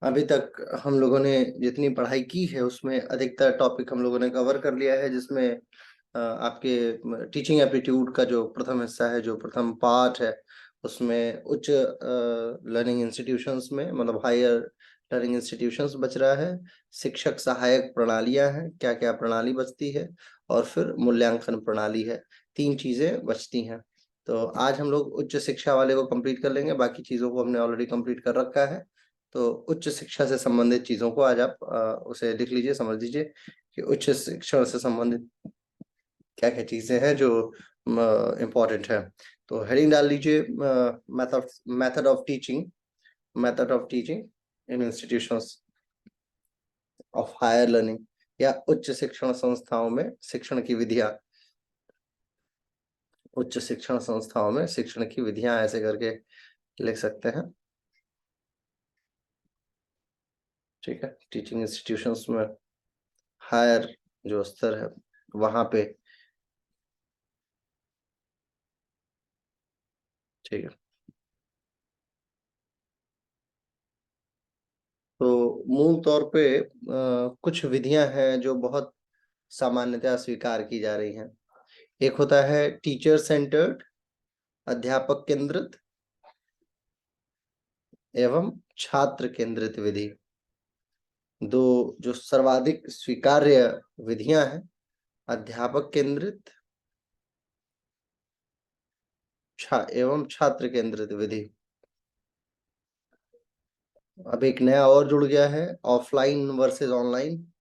अभी तक हम लोगों ने जितनी पढ़ाई की है उसमें अधिकतर टॉपिक हम लोगों ने कवर कर लिया है, जिसमें आपके टीचिंग एप्टीट्यूड का जो प्रथम हिस्सा है, जो प्रथम पार्ट है, उसमें उच्च लर्निंग इंस्टीट्यूशंस में मतलब हायर लर्निंग इंस्टीट्यूशंस बच रहा है। शिक्षक सहायक प्रणालियां हैं, क्या क्या प्रणाली बचती है, और फिर मूल्यांकन प्रणाली है। तीन चीजें बचती हैं। तो आज हम लोग उच्च शिक्षा वाले को कंप्लीट कर लेंगे, बाकी चीजों को हमने ऑलरेडी कंप्लीट कर रखा है। तो उच्च शिक्षा से संबंधित चीजों को आज आप उसे लिख लीजिए, समझ लीजिए कि उच्च शिक्षा से संबंधित क्या क्या चीजें हैं जो इम्पोर्टेंट है। तो हेडिंग डाल लीजिए, method method of teaching, method of teaching in institutions of higher learning, या उच्च शिक्षण संस्थाओं में शिक्षण की विधियां। उच्च शिक्षण संस्थाओं में शिक्षण की विधियां ऐसे करके लिख सकते हैं। ठीक है, टीचिंग इंस्टीट्यूशंस में हायर जो स्तर है वहां पे। ठीक है, तो मूल तौर पे कुछ विधियां हैं जो बहुत सामान्यतः स्वीकार की जा रही हैं। एक होता है टीचर सेंटर्ड, अध्यापक केंद्रित एवं छात्र केंद्रित विधि। दो जो सर्वाधिक स्वीकार्य विधियां हैं, अध्यापक केंद्रित एवं छात्र केंद्रित विधि। अब एक नया और जुड़ गया है, ऑफलाइन वर्सेस ऑनलाइन,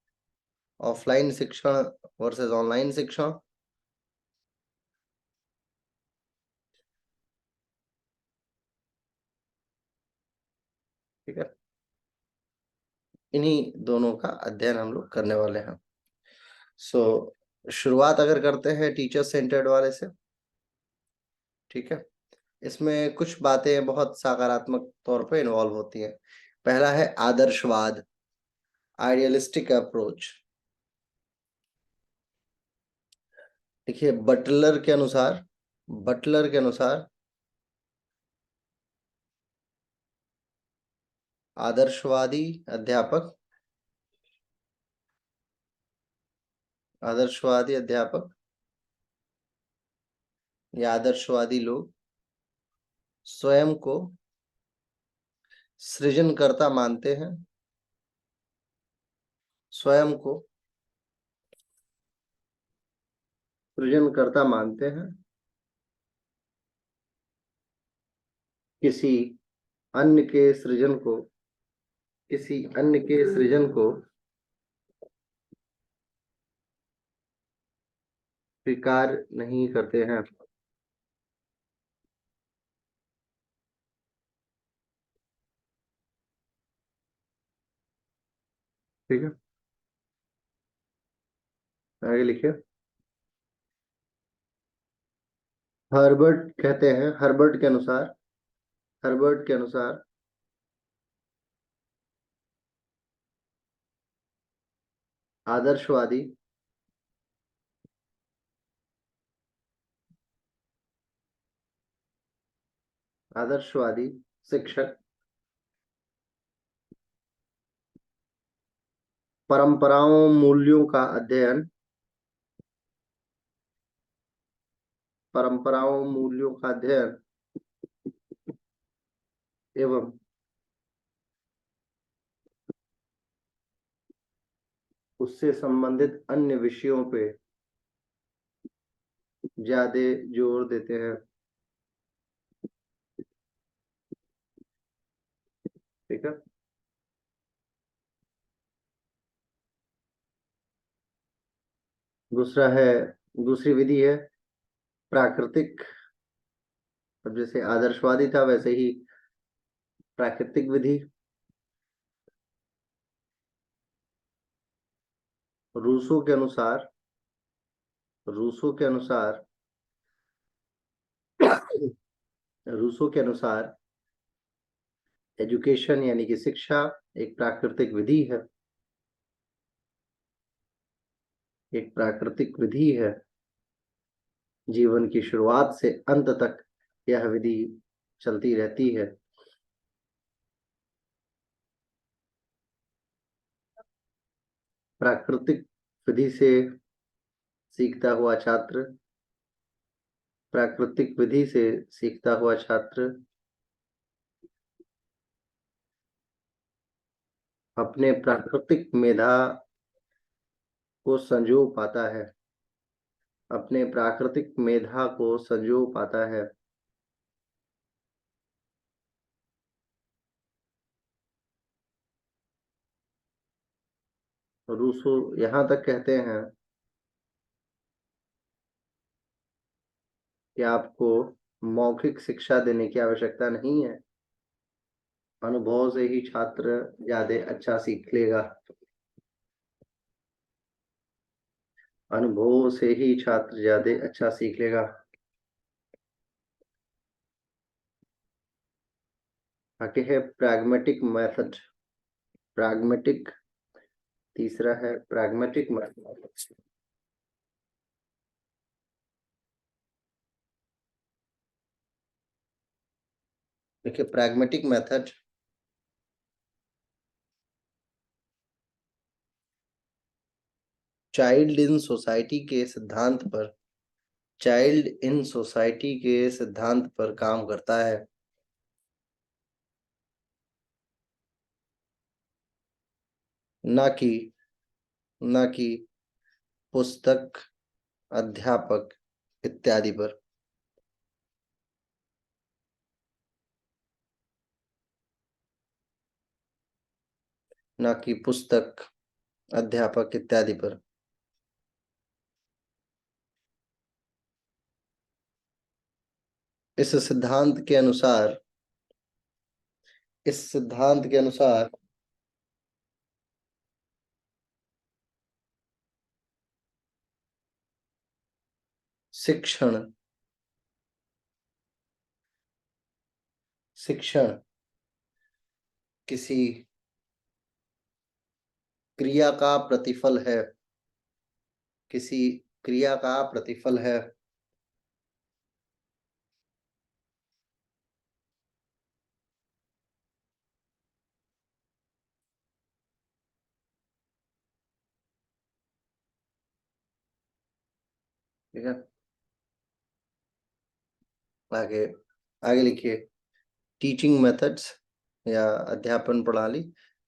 ऑफलाइन शिक्षण वर्सेस ऑनलाइन शिक्षण। ठीक है, इन्हीं दोनों का अध्ययन हम लोग करने वाले हैं। सो शुरुआत अगर करते हैं टीचर सेंटर्ड वाले से। ठीक है, इसमें कुछ बातें बहुत सकारात्मक तौर पे इन्वॉल्व होती हैं। पहला है आदर्शवाद, आइडियलिस्टिक अप्रोच। देखिए, बटलर के अनुसार आदर्शवादी अध्यापक, आदर्शवादी अध्यापक या आदर्शवादी लोग स्वयं को सृजनकर्ता मानते हैं, स्वयं को सृजनकर्ता मानते हैं, किसी अन्य के सृजन को, किसी अन्य के सृजन को स्वीकार नहीं करते हैं। ठीक है, आगे लिखिए। हर्बर्ट के अनुसार आदर्शवादी आदर्शवादी शिक्षक परंपराओं मूल्यों का अध्ययन, परंपराओं मूल्यों का अध्ययन एवं उससे संबंधित अन्य विषयों पे ज्यादा जोर देते हैं। ठीक है, दूसरी विधि है प्राकृतिक। अब जैसे आदर्शवादी था वैसे ही प्राकृतिक विधि। रूसो के अनुसार रूसो के अनुसार रूसो के अनुसार एजुकेशन यानी कि शिक्षा एक प्राकृतिक विधि है, एक प्राकृतिक विधि है। जीवन की शुरुआत से अंत तक यह विधि चलती रहती है। प्राकृतिक विधि से सीखता हुआ छात्र, प्राकृतिक विधि से सीखता हुआ छात्र अपने प्राकृतिक मेधा को संजो पाता है, अपने प्राकृतिक मेधा को संजो पाता है। रूसो यहाँ तक कहते हैं कि आपको मौखिक शिक्षा देने की आवश्यकता नहीं है, अनुभव से ही छात्र ज्यादा अच्छा सीख लेगा, अनुभव से ही छात्र ज्यादा अच्छा सीख लेगा। आगे है प्रैग्मेटिक मेथड, प्रैग्मेटिक, तीसरा है प्रैग्मेटिक मेथड। देखिए pragmatic method child in society के सिद्धांत पर, चाइल्ड इन सोसाइटी के सिद्धांत पर काम करता है, न कि पुस्तक, अध्यापक इत्यादि पर, न कि पुस्तक, अध्यापक इत्यादि पर। इस सिद्धांत के अनुसार, इस सिद्धांत के अनुसार शिक्षण, शिक्षण किसी क्रिया का प्रतिफल है, किसी क्रिया का प्रतिफल है। ठीक है, आगे आगे लिखिए। टीचिंग मेथड्स या अध्यापन प्रणाली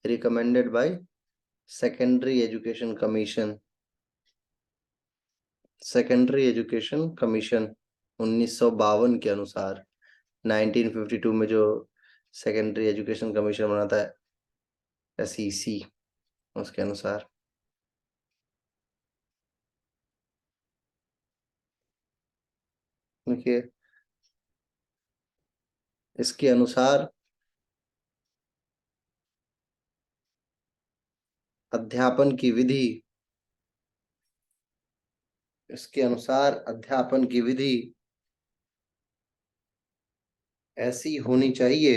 recommended by secondary education commission, secondary education commission 1952 के अनुसार, 1952 में जो सेकेंडरी एजुकेशन कमीशन बना था, SEC, उसके अनुसार। देखिए इसके अनुसार अध्यापन की विधि, इसके अनुसार अध्यापन की विधि ऐसी होनी चाहिए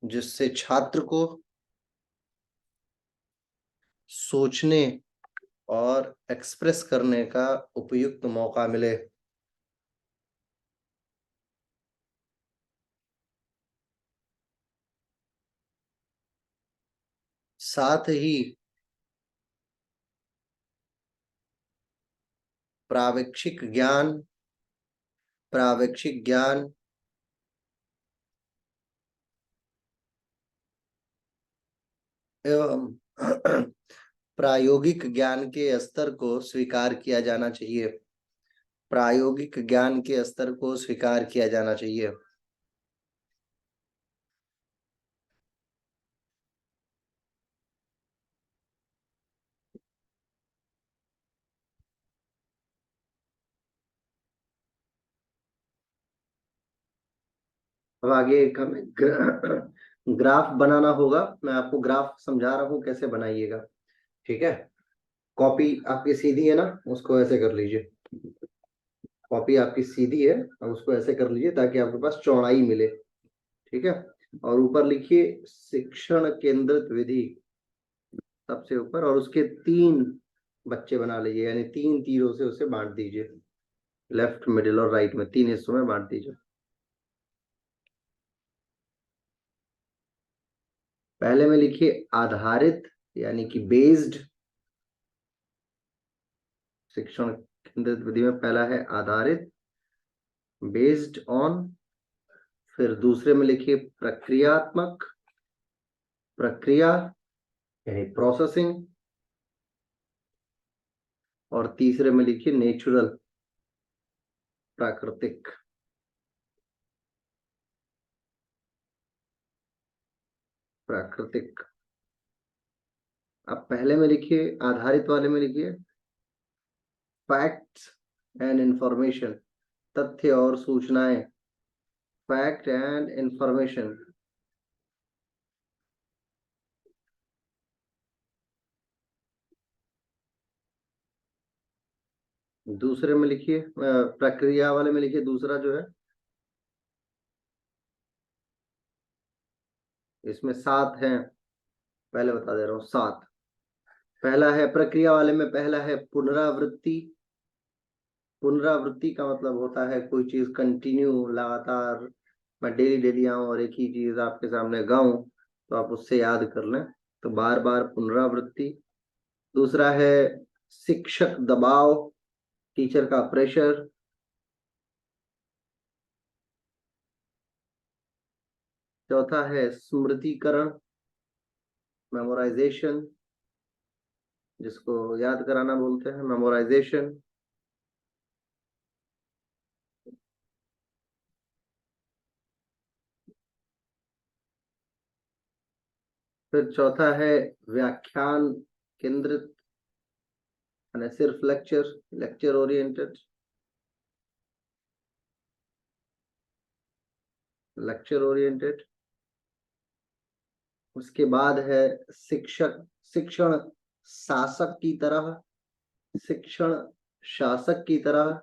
जिससे छात्र को सोचने और एक्सप्रेस करने का उपयुक्त मौका मिले, साथ ही प्रावेक्षिक ज्ञान, प्रावेक्षिक ज्ञान एवं प्रायोगिक ज्ञान के स्तर को स्वीकार किया जाना चाहिए, प्रायोगिक ज्ञान के स्तर को स्वीकार किया जाना चाहिए। अब आगे एक हमें ग्राफ बनाना होगा, मैं आपको ग्राफ समझा रहा हूँ कैसे बनाइएगा। ठीक है, कॉपी आपकी सीधी है ना, उसको ऐसे कर लीजिए, कॉपी आपकी सीधी है, अब उसको ऐसे कर लीजिए ताकि आपके पास चौड़ाई मिले। ठीक है, और ऊपर लिखिए शिक्षण केंद्रित विधि सबसे ऊपर, और उसके 3 बच्चे बना लीजिए, यानी 3 तीरों से उसे बांट दीजिए, लेफ्ट, मिडिल और राइट में 3 हिस्सों में बांट दीजिए। पहले में लिखिए आधारित यानी कि बेस्ड। शिक्षण केंद्रित विधि में पहला है आधारित, बेस्ड ऑन। फिर दूसरे में लिखिए प्रक्रियात्मक, प्रक्रिया यानी प्रोसेसिंग। और तीसरे में लिखिए नेचुरल, प्राकृतिक। प्राकृतिक। अब पहले में लिखिए, आधारित वाले में लिखिए फैक्ट्स एंड इंफॉर्मेशन, तथ्य और सूचनाएं। Fact and information. दूसरे में लिखिए प्रक्रिया वाले में लिखिए दूसरा जो है, इसमें 7 हैं, पहले बता दे रहा हूं 7। पहला है प्रक्रिया वाले में, पहला है पुनरावृत्ति। पुनरावृत्ति का मतलब होता है कोई चीज कंटिन्यू, लगातार। मैं डेली डेली आऊं और एक ही चीज आपके सामने गाऊं तो आप उससे याद कर लें, तो बार बार पुनरावृत्ति। दूसरा है शिक्षक दबाव, टीचर का प्रेशर। चौथा है स्मृतिकरण, मेमोराइजेशन, जिसको याद कराना बोलते हैं, मेमोराइजेशन। फिर चौथा है व्याख्यान केंद्रित, यानी सिर्फ lecture, lecture oriented, lecture oriented. उसके बाद है शिक्षक, शिक्षण शासक की तरह। शिक्षण शासक की तरह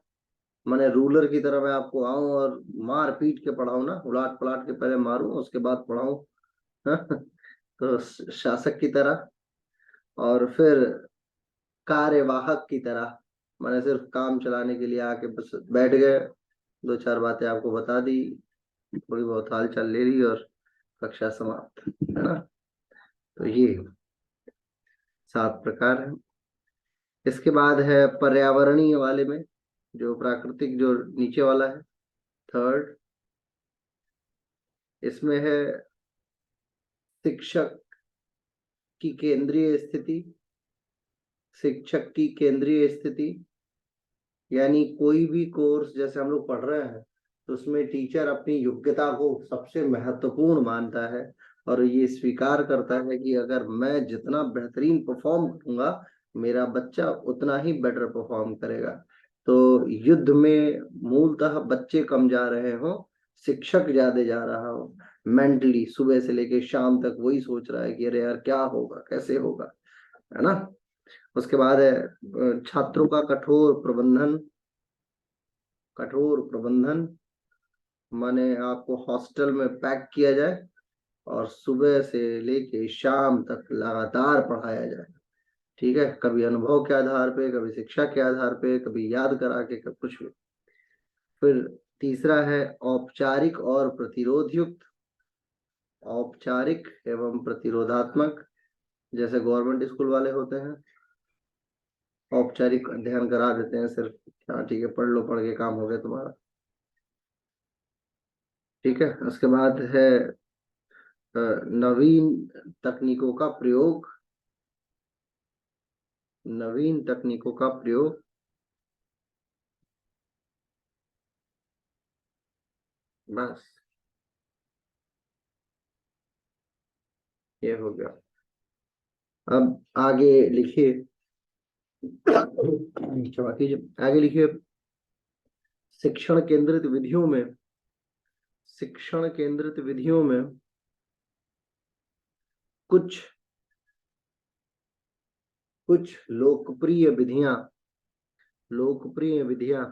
माने रूलर की तरह मैं आपको आऊं और मार पीट के पढ़ाऊं ना, उलाट पलाट के पहले मारूं उसके बाद पढ़ाऊं। तो शासक की तरह। और फिर कार्यवाहक की तरह, मैंने सिर्फ काम चलाने के लिए आके बस बैठ गए, 2-4 बातें आपको बता दी, थोड़ी बहुत हाल चाल ले ली और कक्षा समाप्त, है ना। तो ये 7 प्रकार है। इसके बाद है पर्यावरणीय वाले में, जो प्राकृतिक जो नीचे वाला है, थर्ड। इसमें है शिक्षक की केंद्रीय स्थिति। शिक्षक की केंद्रीय स्थिति यानी कोई भी कोर्स जैसे हम लोग पढ़ रहे हैं तो उसमें टीचर अपनी योग्यता को सबसे महत्वपूर्ण मानता है और ये स्वीकार करता है कि अगर मैं जितना बेहतरीन परफॉर्म करूंगा मेरा बच्चा उतना ही बेटर परफॉर्म करेगा। तो युद्ध में मूलतः बच्चे कम जा रहे हो, शिक्षक ज्यादा जा रहा हो। मेंटली सुबह से लेके शाम तक वही सोच रहा है कि अरे यार क्या होगा, कैसे होगा, है ना। उसके बाद है छात्रों का कठोर प्रबंधन। कठोर प्रबंधन माने आपको हॉस्टल में पैक किया जाए और सुबह से लेके शाम तक लगातार पढ़ाया जाए, ठीक है। कभी अनुभव के आधार पे, कभी शिक्षा के आधार पे, कभी याद करा के, कभी कुछ भी। फिर तीसरा है औपचारिक और प्रतिरोध युक्त। औपचारिक एवं प्रतिरोधात्मक, जैसे गवर्नमेंट स्कूल वाले होते हैं, औपचारिक अध्ययन करा देते हैं सिर्फ, हाँ ठीक है पढ़ लो, पढ़ के काम हो गया तुम्हारा, ठीक है। उसके बाद है नवीन तकनीकों का प्रयोग। नवीन तकनीकों का प्रयोग, बस ये हो गया। अब आगे लिखिए, क्षमा कीजिए, आगे लिखिए शिक्षण केंद्रित विधियों में, शिक्षण केंद्रित विधियों में कुछ कुछ लोकप्रिय विधियां, लोकप्रिय विधियां।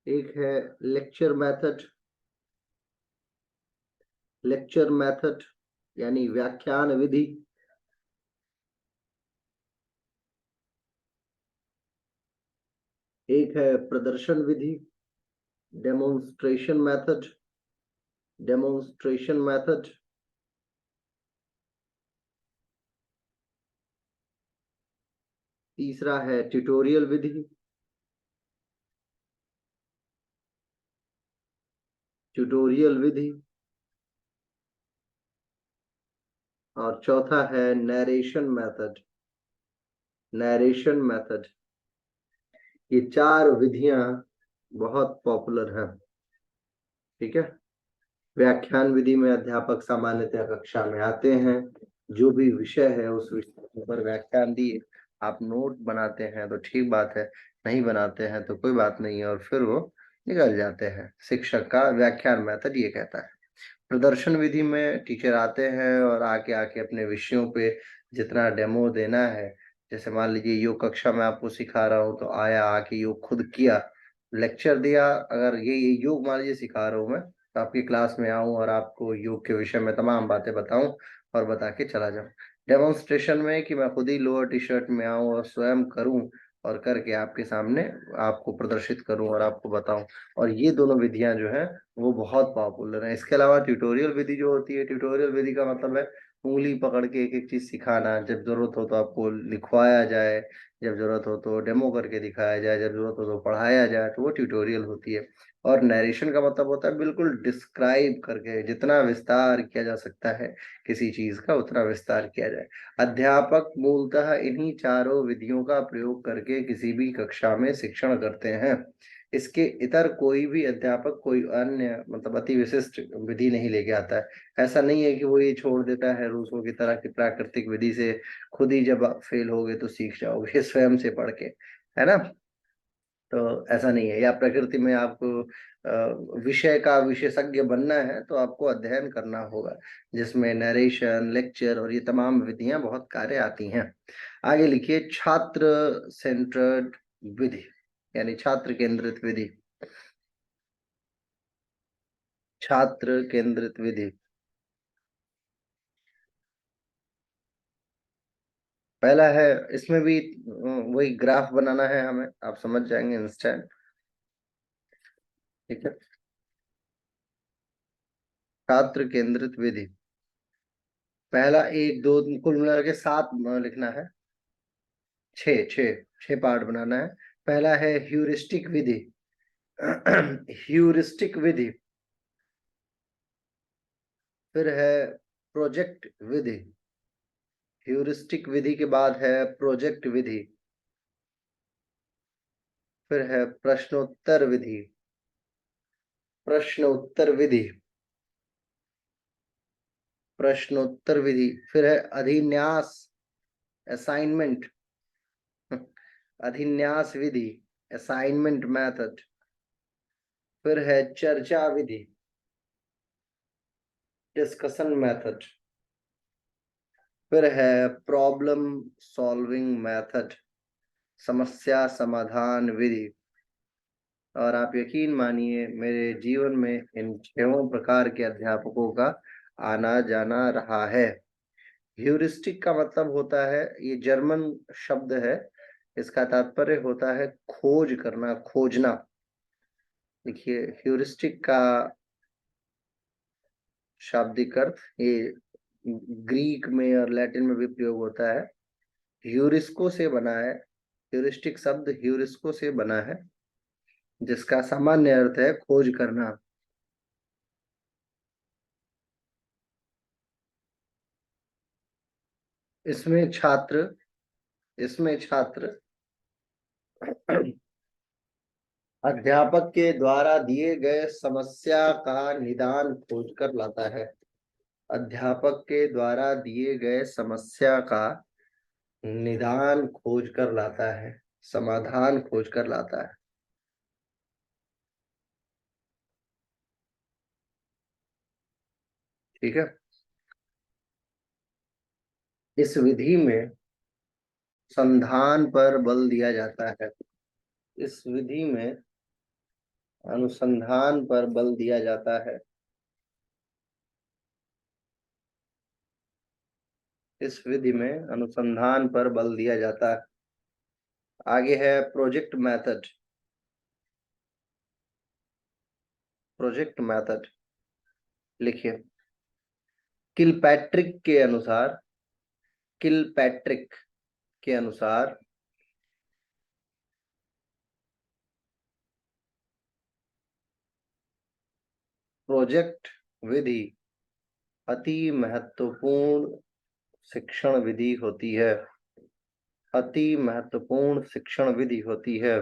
एक है लेक्चर मेथड, लेक्चर मेथड यानी व्याख्यान विधि। एक है प्रदर्शन विधि, डेमोन्स्ट्रेशन मेथड, डेमोन्स्ट्रेशन मेथड। तीसरा है ट्यूटोरियल विधि, ट्यूटोरियल विधि, और चौथा है नरेशन मेथड, नरेशन मेथड। ये चार विधियां बहुत पॉपुलर हैं। ठीक है। व्याख्यान विधि में अध्यापक सामान्यतः कक्षा में आते हैं, जो भी विषय है उस विषय पर व्याख्यान दिए, आप नोट बनाते हैं तो ठीक बात है, नहीं बनाते हैं तो कोई बात नहीं है, और फिर वो निकल जाते हैं। शिक्षक का व्याख्यान मेथड ये कहता है। प्रदर्शन विधि में टीचर आते हैं और आके आके अपने विषयों पे जितना डेमो देना है, जैसे मान लीजिए योग कक्षा में आपको सिखा रहा हूँ तो आया, आके योग खुद किया, लेक्चर दिया। अगर ये योग मान लीजिए सिखा रहा हूँ मैं, तो आपकी क्लास में आऊँ और आपको योग के विषय में तमाम बातें बताऊं और बता के चला जाऊं। डेमोन्स्ट्रेशन में कि मैं खुद ही लोअर टी शर्ट में आऊं और स्वयं करूं और करके आपके सामने आपको प्रदर्शित करूं और आपको बताऊं। और ये दोनों विधियां जो हैं वो बहुत पॉपुलर है। इसके अलावा ट्यूटोरियल विधि जो होती है, ट्यूटोरियल विधि का मतलब है उंगली पकड़ के एक एक चीज सिखाना, जब जरूरत हो तो आपको लिखवाया जाए, जब जरूरत हो तो डेमो करके दिखाया जाए, जब जरूरत हो तो पढ़ाया जाए, तो वो ट्यूटोरियल होती है। और नरेशन का मतलब होता है बिल्कुल डिस्क्राइब करके, जितना विस्तार किया जा सकता है किसी चीज का उतना विस्तार किया जाए। अध्यापक मूलतः इन्हीं चारों विधियों का प्रयोग करके किसी भी कक्षा में शिक्षण करते हैं। इसके इतर कोई भी अध्यापक कोई अन्य मतलब अति विशिष्ट विधि नहीं लेके आता है। ऐसा नहीं है कि वो ये छोड़ देता है रूसों की तरह की प्राकृतिक विधि से खुद ही जब आप फेल होगे तो सीख जाओगे स्वयं से पढ़ के, है ना। तो ऐसा नहीं है। या प्रकृति में आपको विषय का विशेषज्ञ बनना है तो आपको अध्ययन करना होगा, जिसमें नरेशन, लेक्चर और ये तमाम विधियां बहुत कार्य आती हैं। आगे लिखिए छात्र सेंटर्ड विधि, यानी छात्र केंद्रित विधि, छात्र केंद्रित विधि। पहला है, इसमें भी वही ग्राफ बनाना है हमें, आप समझ जाएंगे इंस्टेंट। ठीक है। छात्र केंद्रित विधि, पहला एक दो कुल मिला के सात लिखना है, छः छः छः पार्ट बनाना है। पहला है ह्यूरिस्टिक विधि, ह्यूरिस्टिक विधि। फिर है प्रोजेक्ट विधि, ह्यूरिस्टिक विधि के बाद है प्रोजेक्ट विधि। फिर है प्रश्नोत्तर विधि, प्रश्न उत्तर विधि, प्रश्नोत्तर विधि। फिर है अधिन्यास, असाइनमेंट, अधिन्यास विधि, असाइनमेंट मेथड। फिर है चर्चा विधि, डिस्कशन मेथड। फिर है प्रॉब्लम सॉल्विंग मेथड, समस्या समाधान विधि। और आप यकीन मानिए मेरे जीवन में इन छहों प्रकार के अध्यापकों का आना जाना रहा है। ह्यूरिस्टिक का मतलब होता है, ये जर्मन शब्द है, इसका तात्पर्य होता है खोज करना, खोजना। देखिए ह्यूरिस्टिक का शाब्दिक अर्थ ये ग्रीक में और लैटिन में भी प्रयोग होता है। ह्यूरिस्को से बना है, ह्यूरिस्टिक शब्द ह्यूरिस्को से बना है, जिसका सामान्य अर्थ है खोज करना। इसमें छात्र, इसमें छात्र अध्यापक के द्वारा दिए गए समस्या का निदान खोज कर लाता है, अध्यापक के द्वारा दिए गए समस्या का निदान खोज कर लाता है, समाधान खोज कर लाता है। ठीक है। इस विधि में संधान पर बल दिया जाता है, इस विधि में अनुसंधान पर बल दिया जाता है, इस विधि में अनुसंधान पर बल दिया जाता है। आगे है प्रोजेक्ट मेथड, प्रोजेक्ट मेथड लिखिए। किलपैट्रिक के अनुसार, किलपैट्रिक के अनुसार प्रोजेक्ट विधि अति महत्वपूर्ण शिक्षण विधि होती है। अति महत्वपूर्ण शिक्षण विधि होती है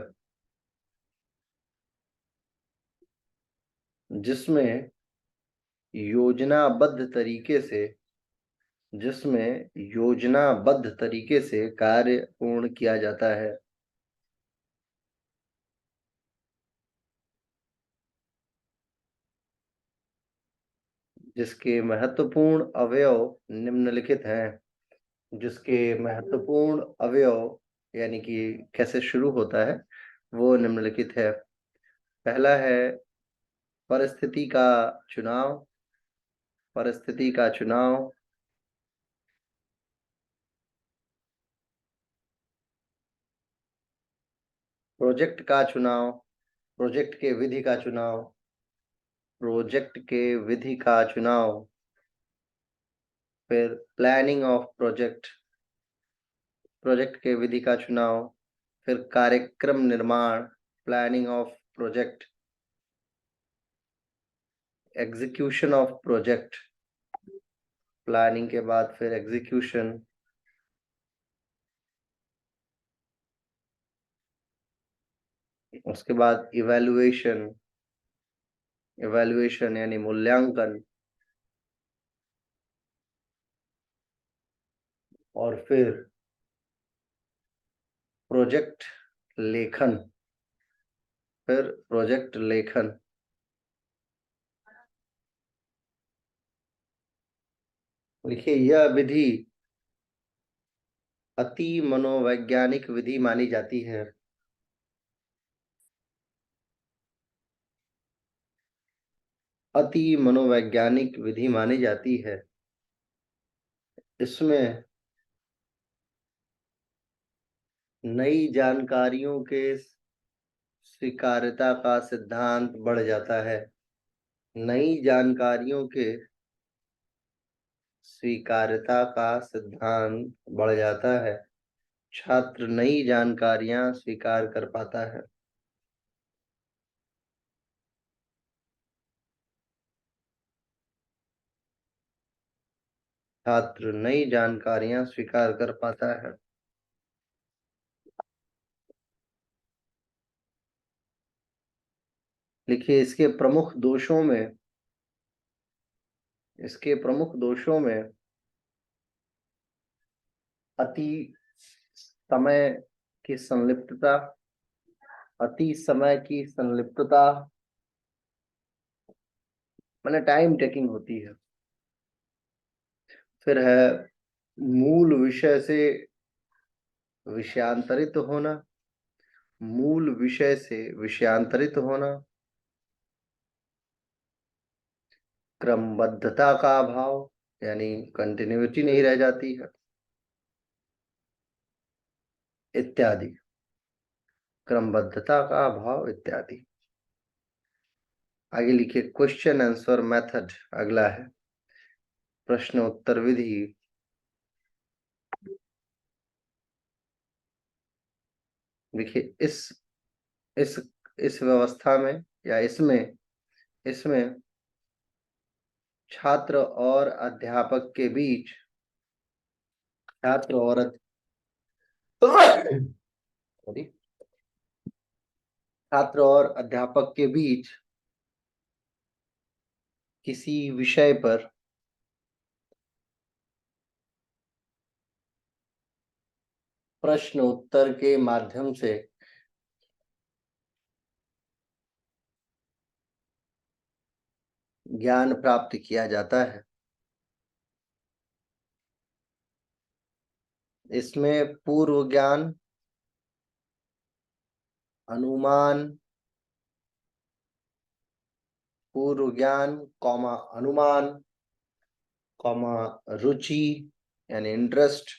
जिसमें योजनाबद्ध तरीके से कार्य पूर्ण किया जाता है। जिसके महत्वपूर्ण अवयव निम्नलिखित हैं। जिसके महत्वपूर्ण अवयव यानी कि कैसे शुरू होता है वो निम्नलिखित है। पहला है परिस्थिति का चुनाव। प्रोजेक्ट का चुनाव, प्रोजेक्ट के विधि का चुनाव, फिर प्लानिंग ऑफ प्रोजेक्ट के विधि का चुनाव, फिर कार्यक्रम निर्माण, planning of project, execution of project, planning के बाद फिर एग्जीक्यूशन, उसके बाद इवैल्यूएशन यानी मूल्यांकन, और फिर प्रोजेक्ट लेखन। देखिए, यह विधि अति मनोवैज्ञानिक विधि मानी जाती है। अति मनोवैज्ञानिक विधि मानी जाती है। इसमें नई जानकारियों के स्वीकार्यता का सिद्धांत बढ़ जाता है। नई जानकारियों के स्वीकार्यता का सिद्धांत बढ़ जाता है। छात्र नई जानकारियां स्वीकार कर पाता है। छात्र नई जानकारियां स्वीकार कर पाता है। लिखिए, इसके प्रमुख दोषों में अति समय की संलिप्तता, माने टाइम टेकिंग होती है। फिर है मूल विषय से विषयांतरित होना, क्रमबद्धता का अभाव यानी कंटिन्यूटी नहीं रह जाती है, इत्यादि। क्रमबद्धता का अभाव इत्यादि। आगे लिखिए, क्वेश्चन आंसर मेथड अगला है। प्रश्न उत्तर विधि। देखिए, इस व्यवस्था में या इसमें छात्र और अध्यापक के बीच किसी विषय पर प्रश्न उत्तर के माध्यम से ज्ञान प्राप्त किया जाता है। इसमें पूर्व ज्ञान, अनुमान, रुचि यानी इंटरेस्ट,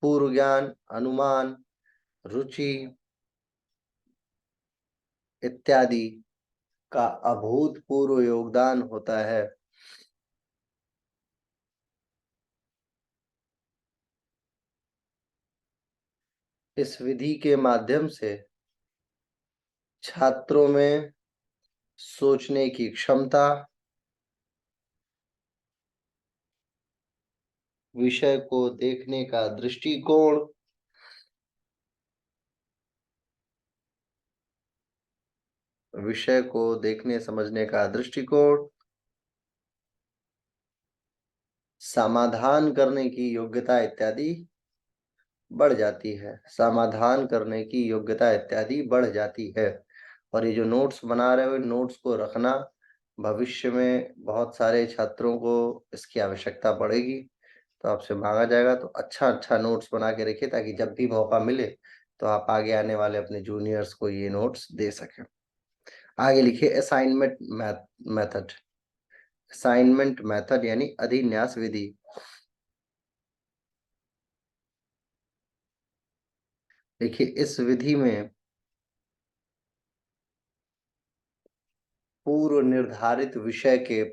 पूर्व ज्ञान, अनुमान, रुचि इत्यादि का अभूतपूर्व योगदान होता है। इस विधि के माध्यम से छात्रों में सोचने की क्षमता, विषय को देखने का दृष्टिकोण, विषय को देखने समझने का दृष्टिकोण, समाधान करने की योग्यता इत्यादि बढ़ जाती है। समाधान करने की योग्यता इत्यादि बढ़ जाती है। और ये जो नोट्स बना रहे हो, नोट्स को रखना, भविष्य में बहुत सारे छात्रों को इसकी आवश्यकता पड़ेगी, तो आपसे मांगा जाएगा। तो अच्छा अच्छा नोट्स बना के रखिए, ताकि जब भी मौका मिले तो आप आगे आने वाले अपने जूनियर्स को ये नोट्स दे सकें। आगे लिखिए असाइनमेंट मेथड। असाइनमेंट मेथड यानी अधिन्यास विधि। देखिए, इस विधि में पूर्व निर्धारित विषय के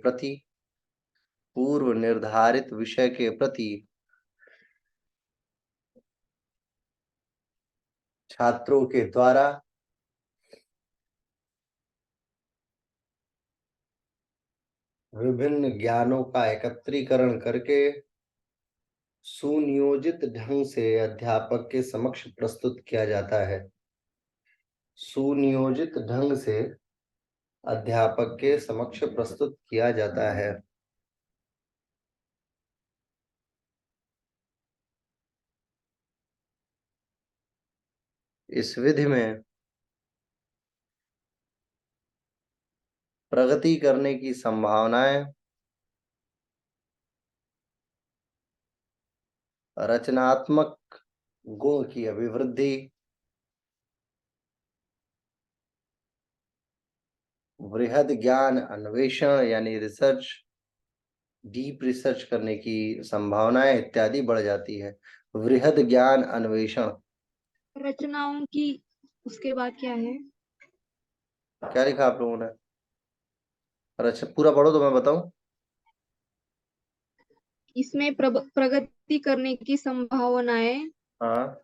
प्रति छात्रों के द्वारा विभिन्न ज्ञानों का एकत्रीकरण करके सुनियोजित ढंग से अध्यापक के समक्ष प्रस्तुत किया जाता है। सुनियोजित ढंग से अध्यापक के समक्ष प्रस्तुत किया जाता है। इस विधि में प्रगति करने की संभावनाएं, रचनात्मक गुण की अभिवृद्धि, वृहद ज्ञान अन्वेषण यानी रिसर्च, डीप रिसर्च करने की संभावनाएं इत्यादि बढ़ जाती है। वृहद ज्ञान अन्वेषण, रचनाओं की उसके बाद क्या है? क्या लिखा आप लोगों ने? अच्छा, पूरा पढ़ो तो मैं बताऊं। इसमें प्रगति करने की संभावनाएं। हाँ,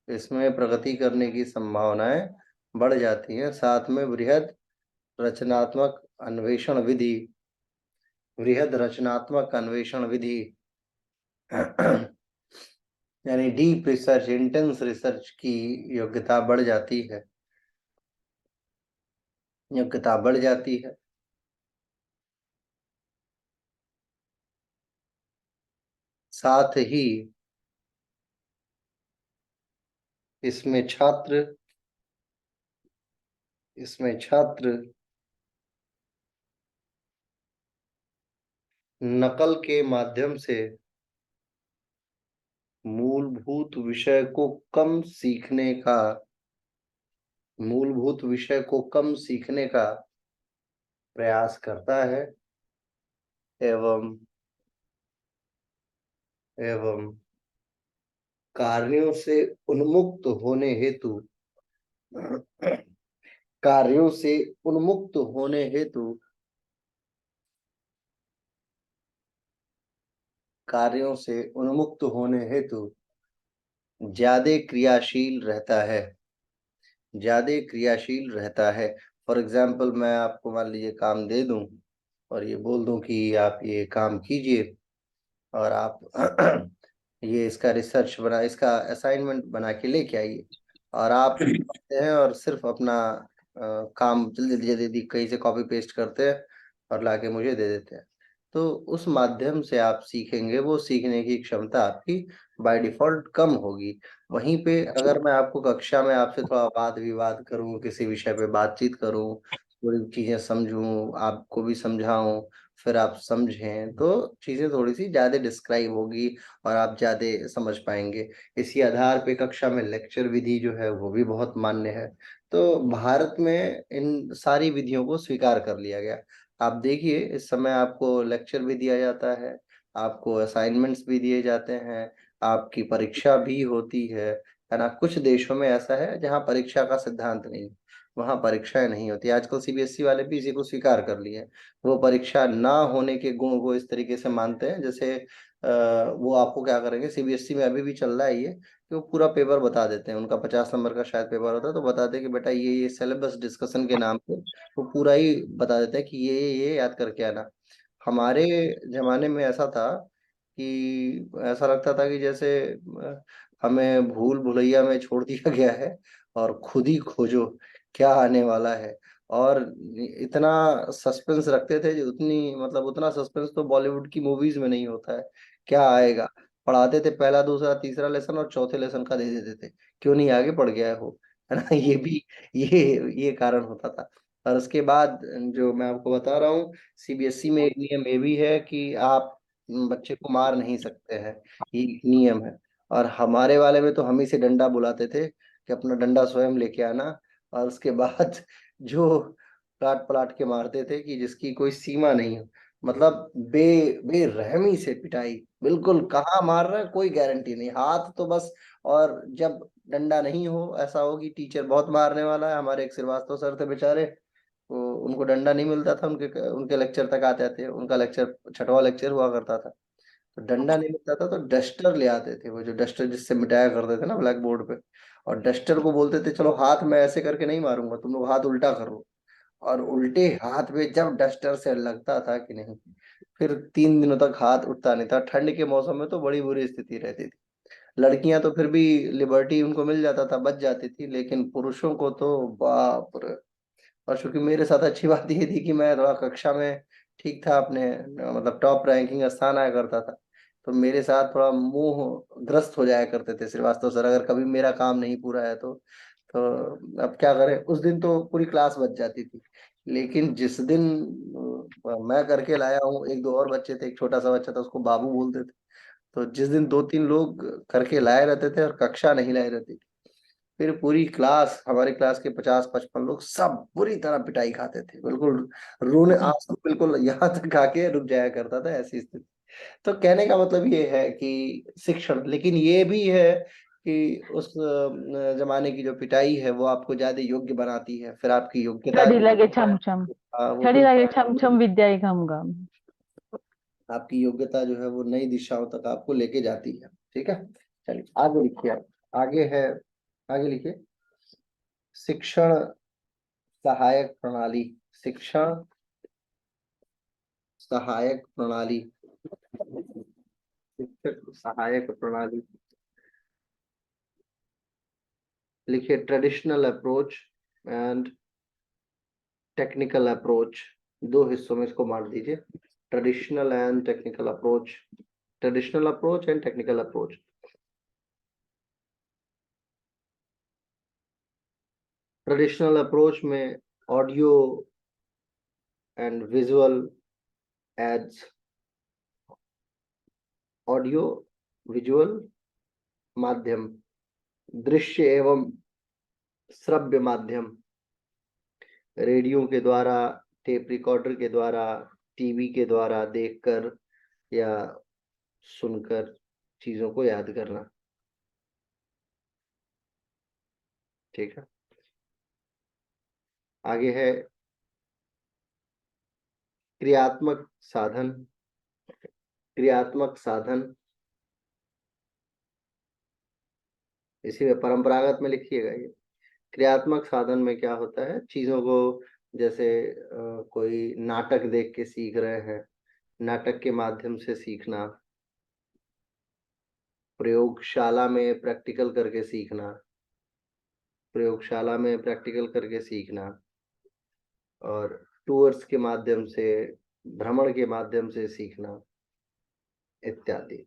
इसमें प्रगति करने की संभावनाएं बढ़ जाती हैं। साथ में वृहद रचनात्मक अन्वेषण विधि, वृहद रचनात्मक अन्वेषण विधि यानी डीप रिसर्च, इंटेंस रिसर्च की योग्यता बढ़ जाती है। योग्यता बढ़ जाती है। साथ ही इसमें छात्र नकल के माध्यम से मूलभूत विषय को कम सीखने का प्रयास करता है, एवं कार्यों से उन्मुक्त होने हेतु कार्यों से उन्मुक्त होने हेतु कार्यों से उन्मुक्त होने हेतु ज्यादा क्रियाशील रहता है। ज्यादा क्रियाशील रहता है। फॉर एग्जाम्पल, मैं आपको मान लीजिए काम दे दूं और ये बोल दूं कि आप ये काम कीजिए, और आप ये इसका असाइनमेंट बना के लेके आइए, और आप आते हैं और सिर्फ अपना काम जल्दी जल्दी कहीं से कॉपी पेस्ट करते हैं और लाके मुझे दे देते हैं। तो उस माध्यम से आप सीखेंगे, वो सीखने की क्षमता आपकी बाय डिफॉल्ट कम होगी। वहीं पे अगर मैं आपको कक्षा में आपसे थोड़ा वाद विवाद करूं, किसी विषय पे बातचीत करूं, थोड़ी चीजें समझूं, आपको भी समझाऊं, फिर आप समझें, तो चीजें थोड़ी सी ज्यादा डिस्क्राइब होगी और आप ज्यादा समझ पाएंगे। इसी आधार पे कक्षा में लेक्चर विधि जो है वो भी बहुत मान्य है। तो भारत में इन सारी विधियों को स्वीकार कर लिया गया। आप देखिए, इस समय आपको लेक्चर भी दिया जाता है, आपको असाइनमेंट्स भी दिए जाते हैं, आपकी परीक्षा भी होती है ना। कुछ देशों में ऐसा है जहाँ परीक्षा का सिद्धांत नहीं, वहाँ परीक्षाएं नहीं होती। आजकल सीबीएसई वाले भी इसी को स्वीकार कर लिए हैं। वो परीक्षा ना होने के गुण को इस तरीके से मानते हैं, जैसे वो आपको क्या करेंगे, सीबीएसई में अभी भी चल रहा है ये, कि वो पूरा पेपर बता देते हैं। उनका 50 नंबर का शायद पेपर होता है, तो बताते हैं कि बेटा ये सिलेबस डिस्कशन के नाम पे वो पूरा ही बता देते हैं कि ये याद करके आना। हमारे जमाने में ऐसा था कि ऐसा लगता था कि जैसे हमें भूल भुलैया में छोड़ दिया गया है और खुद ही खोजो क्या आने वाला है। और इतना सस्पेंस रखते थे, जो उतनी मतलब उतना सस्पेंस तो बॉलीवुड की मूवीज में नहीं होता है। क्या आएगा, पढ़ाते थे पहला दूसरा तीसरा लेसन और चौथे लेसन का दे देते थे, क्यों नहीं आगे पढ़ गया है वो, है ना। ये भी ये कारण होता था। और उसके बाद जो मैं आपको बता रहा हूँ, सीबीएसई में एक नियम ये भी है कि आप बच्चे को मार नहीं सकते हैं, ये एक नियम है। और हमारे वाले में तो हम ही से डंडा बुलाते थे कि अपना डंडा स्वयं लेके आना। और उसके बाद जो काट पलाट के मारते थे कि जिसकी कोई सीमा नहीं हो, मतलब बेरहमी से पिटाई, बिल्कुल कहाँ मार रहा है कोई गारंटी नहीं, हाथ तो बस। और जब डंडा नहीं हो, ऐसा हो कि टीचर बहुत मारने वाला है, हमारे एक श्रीवास्तव सर थे बेचारे, वो उनको डंडा नहीं मिलता था, उनके उनके लेक्चर तक आते थे, उनका लेक्चर छठवां लेक्चर हुआ करता था, तो डंडा नहीं मिलता था तो डस्टर ले आते थे, वो जो डस्टर जिससे मिटाया करते थे ना ब्लैक बोर्ड पे। और डस्टर को बोलते थे चलो हाथ में ऐसे करके नहीं मारूंगा, तुम लोग हाथ उल्टा करो। और उल्टे हाथ में जब डस्टर से लगता था कि नहीं, फिर 3 दिनों तक हाथ उठता नहीं था। ठंड के मौसम में तो बड़ी बुरी स्थिति रहती थी। लड़कियां तो फिर भी लिबर्टी उनको मिल जाता था, बच जाती थी, लेकिन पुरुषों को तो बाप रे। और चूंकि मेरे साथ अच्छी बात ये थी कि मैं थोड़ा कक्षा में ठीक था, अपने मतलब टॉप रैंकिंग स्थान आया करता था, तो मेरे साथ थोड़ा मोह ग्रस्त हो जाया करते थे श्रीवास्तव सर, अगर कभी मेरा काम नहीं पूरा है तो अब क्या करें, उस दिन तो पूरी क्लास बच जाती थी। लेकिन जिस दिन मैं करके लाया हूँ, एक दो और बच्चे थे, एक छोटा सा बच्चा था उसको बाबू बोलते थे, तो जिस दिन दो तीन लोग करके लाए रहते थे और कक्षा नहीं लाए रहती थी, फिर पूरी क्लास, हमारी क्लास के 50-55 लोग सब बुरी तरह पिटाई खाते थे, बिल्कुल रोने, आंसू बिल्कुल यहाँ तक आके रुक जाया करता था, ऐसी स्थिति। तो कहने का मतलब ये है कि शिक्षण, लेकिन ये भी है कि उस जमाने की जो पिटाई है वो आपको ज्यादा योग्य बनाती है, फिर आपकी योग्यता छड़ी लगे छम छम, वो छड़ी फिर लगे छम छम विद्या घम घम। आपकी योग्यता जो है वो नई दिशाओं तक आपको लेके जाती है। ठीक है, चलिए आगे लिखिए आप। आगे है, आगे लिखिए, शिक्षण सहायक प्रणाली। शिक्षण सहायक प्रणाली, शिक्षक सहायक प्रणाली। लिखिए traditional approach and technical approach, दो हिस्सों में इसको बांट दीजिए, traditional and technical approach, traditional approach and technical approach. Traditional approach में audio and visual aids, audio visual माध्यम, दृश्य एवं श्रव्य माध्यम, रेडियो के द्वारा, टेप रिकॉर्डर के द्वारा, टीवी के द्वारा देखकर या सुनकर चीजों को याद करना। ठीक है, आगे है क्रियात्मक साधन। क्रियात्मक साधन, इसी में परंपरागत में लिखिएगा ये। क्रियात्मक साधन में क्या होता है, चीजों को जैसे कोई नाटक देख के सीख रहे हैं, नाटक के माध्यम से सीखना, प्रयोगशाला में प्रैक्टिकल करके सीखना, प्रयोगशाला में प्रैक्टिकल करके सीखना, और टूर्स के माध्यम से, भ्रमण के माध्यम से सीखना इत्यादि,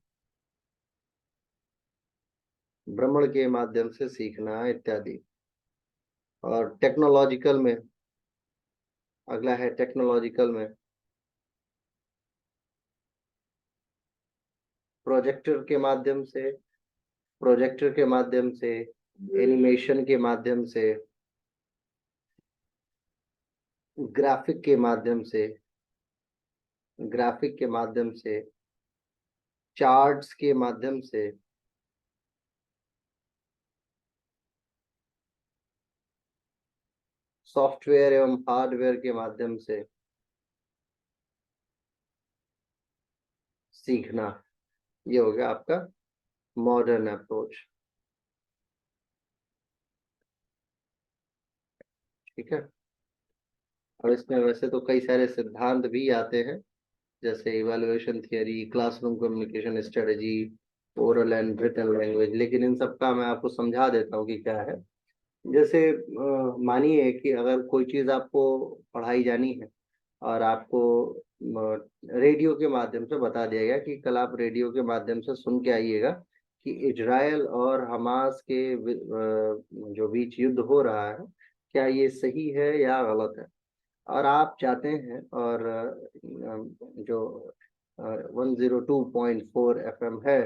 भ्रमण के माध्यम से सीखना इत्यादि। और टेक्नोलॉजिकल में, अगला है टेक्नोलॉजिकल में, प्रोजेक्टर के माध्यम से, प्रोजेक्टर के माध्यम से, एनिमेशन के माध्यम से, ग्राफिक के माध्यम से, ग्राफिक के माध्यम से, चार्ट्स के माध्यम से, सॉफ्टवेयर एवं हार्डवेयर के माध्यम से सीखना, ये हो गया आपका मॉडर्न अप्रोच। ठीक है। और इसमें वैसे तो कई सारे सिद्धांत भी आते हैं, जैसे evaluation theory, classroom communication strategy, oral and written language, लेकिन इन सब का मैं आपको समझा देता हूँ कि क्या है। जैसे मानिए कि अगर कोई चीज़ आपको पढ़ाई जानी है और आपको रेडियो के माध्यम से बता दिया गया कि कल आप रेडियो के माध्यम से सुन के आइएगा कि इजराइल और हमास के जो बीच युद्ध हो रहा है, क्या ये सही है या गलत है। और आप चाहते हैं और जो 102.4 FM है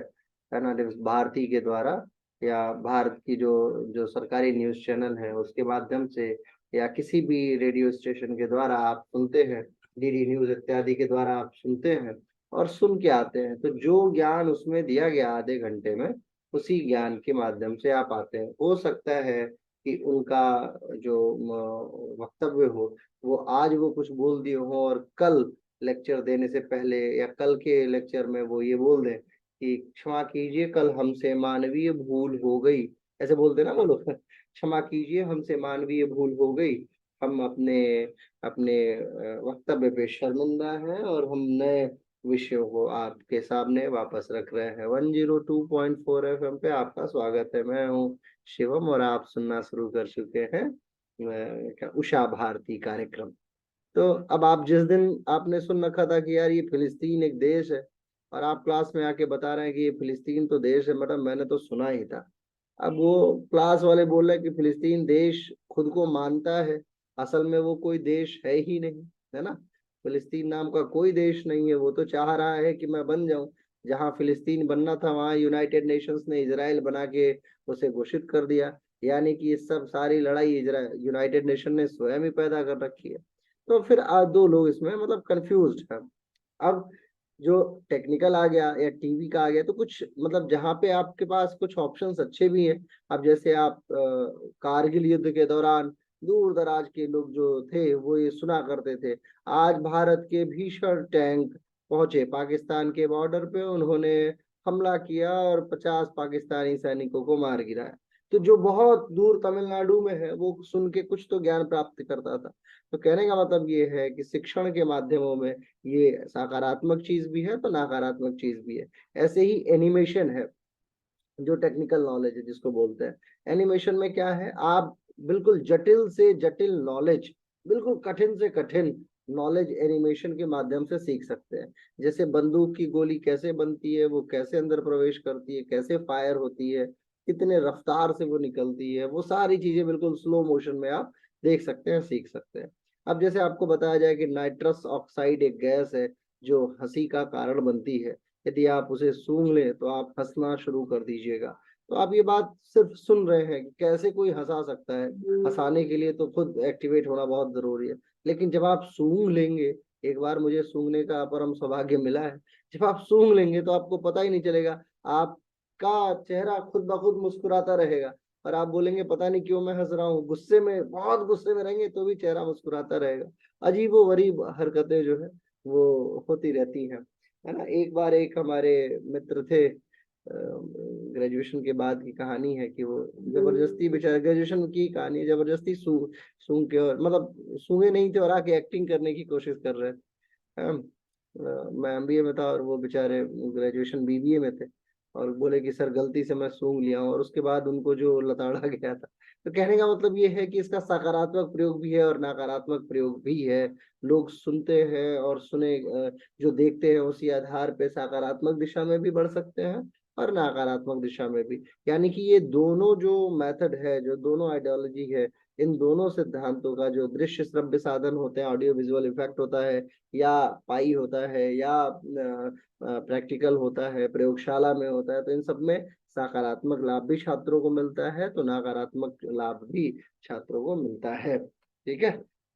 ना, भारती के द्वारा या भारत की जो जो सरकारी न्यूज़ चैनल है उसके माध्यम से या किसी भी रेडियो स्टेशन के द्वारा आप सुनते हैं, डीडी न्यूज़ इत्यादि के द्वारा आप सुनते हैं और सुन के आते हैं, तो जो ज्ञान उसमें दिया गया आधे घंटे में, उसी ज्ञान के माध्यम से आप आते हैं। हो सकता है कि उनका जो वक्तव्य हो वो आज वो कुछ बोल दिए हो और कल लेक्चर देने से पहले या कल के लेक्चर में वो ये बोल दें कि क्षमा कीजिए कल हमसे मानवीय भूल हो गई, ऐसे बोलते ना वो लोग क्षमा कीजिए हमसे मानवीय भूल हो गई, हम अपने अपने वक्तव्य पे शर्मिंदा हैं और हम नए विषयों को आपके सामने वापस रख रहे हैं। 102.4 FM पे आपका स्वागत है। मैं हूँ शिवम और आप सुनना शुरू कर चुके हैं उषा भारती कार्यक्रम। तो अब आप जिस दिन आपने सुन रखा था कि यार ये फिलिस्तीन एक देश है और आप क्लास में आके बता रहे हैं कि ये फिलिस्तीन तो देश है, मैडम मैंने तो सुना ही था। अब वो क्लास वाले बोल रहे हैं कि फिलिस्तीन देश खुद को मानता है, असल में वो कोई देश है ही नहीं, है ना। फिलिस्तीन नाम का कोई देश नहीं है, वो तो चाह रहा है कि मैं बन जाऊं। जहां फिलिस्तीन बनना था वहां यूनाइटेड नेशंस ने इजराइल बना के उसे घोषित कर दिया, यानी कि ये सब सारी लड़ाई यूनाइटेड नेशन ने स्वयं ही पैदा कर रखी है। तो फिर आज दो लोग इसमें मतलब कंफ्यूज्ड है। अब जो टेक्निकल आ गया या टीवी का आ गया, तो कुछ मतलब जहाँ पे आपके पास कुछ ऑप्शंस अच्छे भी हैं। अब जैसे आप कारगिल युद्ध के दौरान दूर दराज के लोग जो थे वो ये सुना करते थे, आज भारत के भीषण टैंक पहुंचे पाकिस्तान के बॉर्डर पे, उन्होंने हमला किया और 50 पाकिस्तानी सैनिकों को मार गिराया। तो जो बहुत दूर तमिलनाडु में है वो सुन के कुछ तो ज्ञान प्राप्त करता था। तो कहने का मतलब ये है कि शिक्षण के माध्यमों में ये सकारात्मक चीज भी है तो नकारात्मक चीज भी है। ऐसे ही एनिमेशन है, जो टेक्निकल नॉलेज है जिसको बोलते हैं। एनिमेशन में क्या है, आप बिल्कुल जटिल से जटिल नॉलेज, बिल्कुल कठिन से कठिन नॉलेज एनिमेशन के माध्यम से सीख सकते हैं। जैसे बंदूक की गोली कैसे बनती है, वो कैसे अंदर प्रवेश करती है, कैसे फायर होती है, कितने रफ्तार से वो निकलती है, वो सारी चीजें बिल्कुल स्लो मोशन में आप देख सकते हैं, सीख सकते हैं। अब जैसे आपको बताया जाए कि नाइट्रस ऑक्साइड एक गैस है जो हंसी का कारण बनती है, यदि आप उसे सूंघ लें तो आप हंसना शुरू कर दीजिएगा। तो आप ये बात सिर्फ सुन रहे हैं कि कैसे कोई हंसा सकता है, हंसाने के लिए तो खुद एक्टिवेट होना बहुत जरूरी है। लेकिन जब आप सूंघ लेंगे, एक बार मुझे सूंघने का परम सौभाग्य मिला है, जब आप सूंघ लेंगे तो आपको पता ही नहीं चलेगा, आपका चेहरा खुद ब खुद मुस्कुराता रहेगा और आप बोलेंगे पता नहीं क्यों मैं हंस रहा हूँ, गुस्से में बहुत गुस्से में रहेंगे तो भी चेहरा मुस्कुराता रहेगा। अजीबो गरीब हरकतें जो है वो होती रहती हैं, है ना। एक बार एक हमारे मित्र थे, ग्रेजुएशन के बाद की कहानी है कि वो जबरदस्ती, बेचारा ग्रेजुएशन की कहानी है, जबरदस्ती सूंघ के और मतलब सूंघे नहीं थे और आके एक्टिंग करने की कोशिश कर रहे थे। मैं एमबीए में था और वो बेचारे ग्रेजुएशन बीबीए में थे और बोले कि सर गलती से मैं सूंघ लिया हूं, और उसके बाद उनको जो लताड़ा गया था। तो कहने का मतलब ये है कि इसका सकारात्मक प्रयोग भी है और नकारात्मक प्रयोग भी है। लोग सुनते हैं और सुने जो देखते हैं उसी आधार पे सकारात्मक दिशा में भी बढ़ सकते हैं और नकारात्मक दिशा में भी। यानी कि ये दोनों जो मेथड है, जो दोनों आइडियोलॉजी है, इन दोनों सिद्धांतों का जो दृश्य श्रव्य साधन होते हैं, ऑडियो विजुअल इफेक्ट होता है या पाई होता है या प्रैक्टिकल होता है, प्रयोगशाला में होता है, तो इन सब में सकारात्मक लाभ भी छात्रों को मिलता है तो नकारात्मक लाभ भी छात्रों को मिलता है। ठीक है,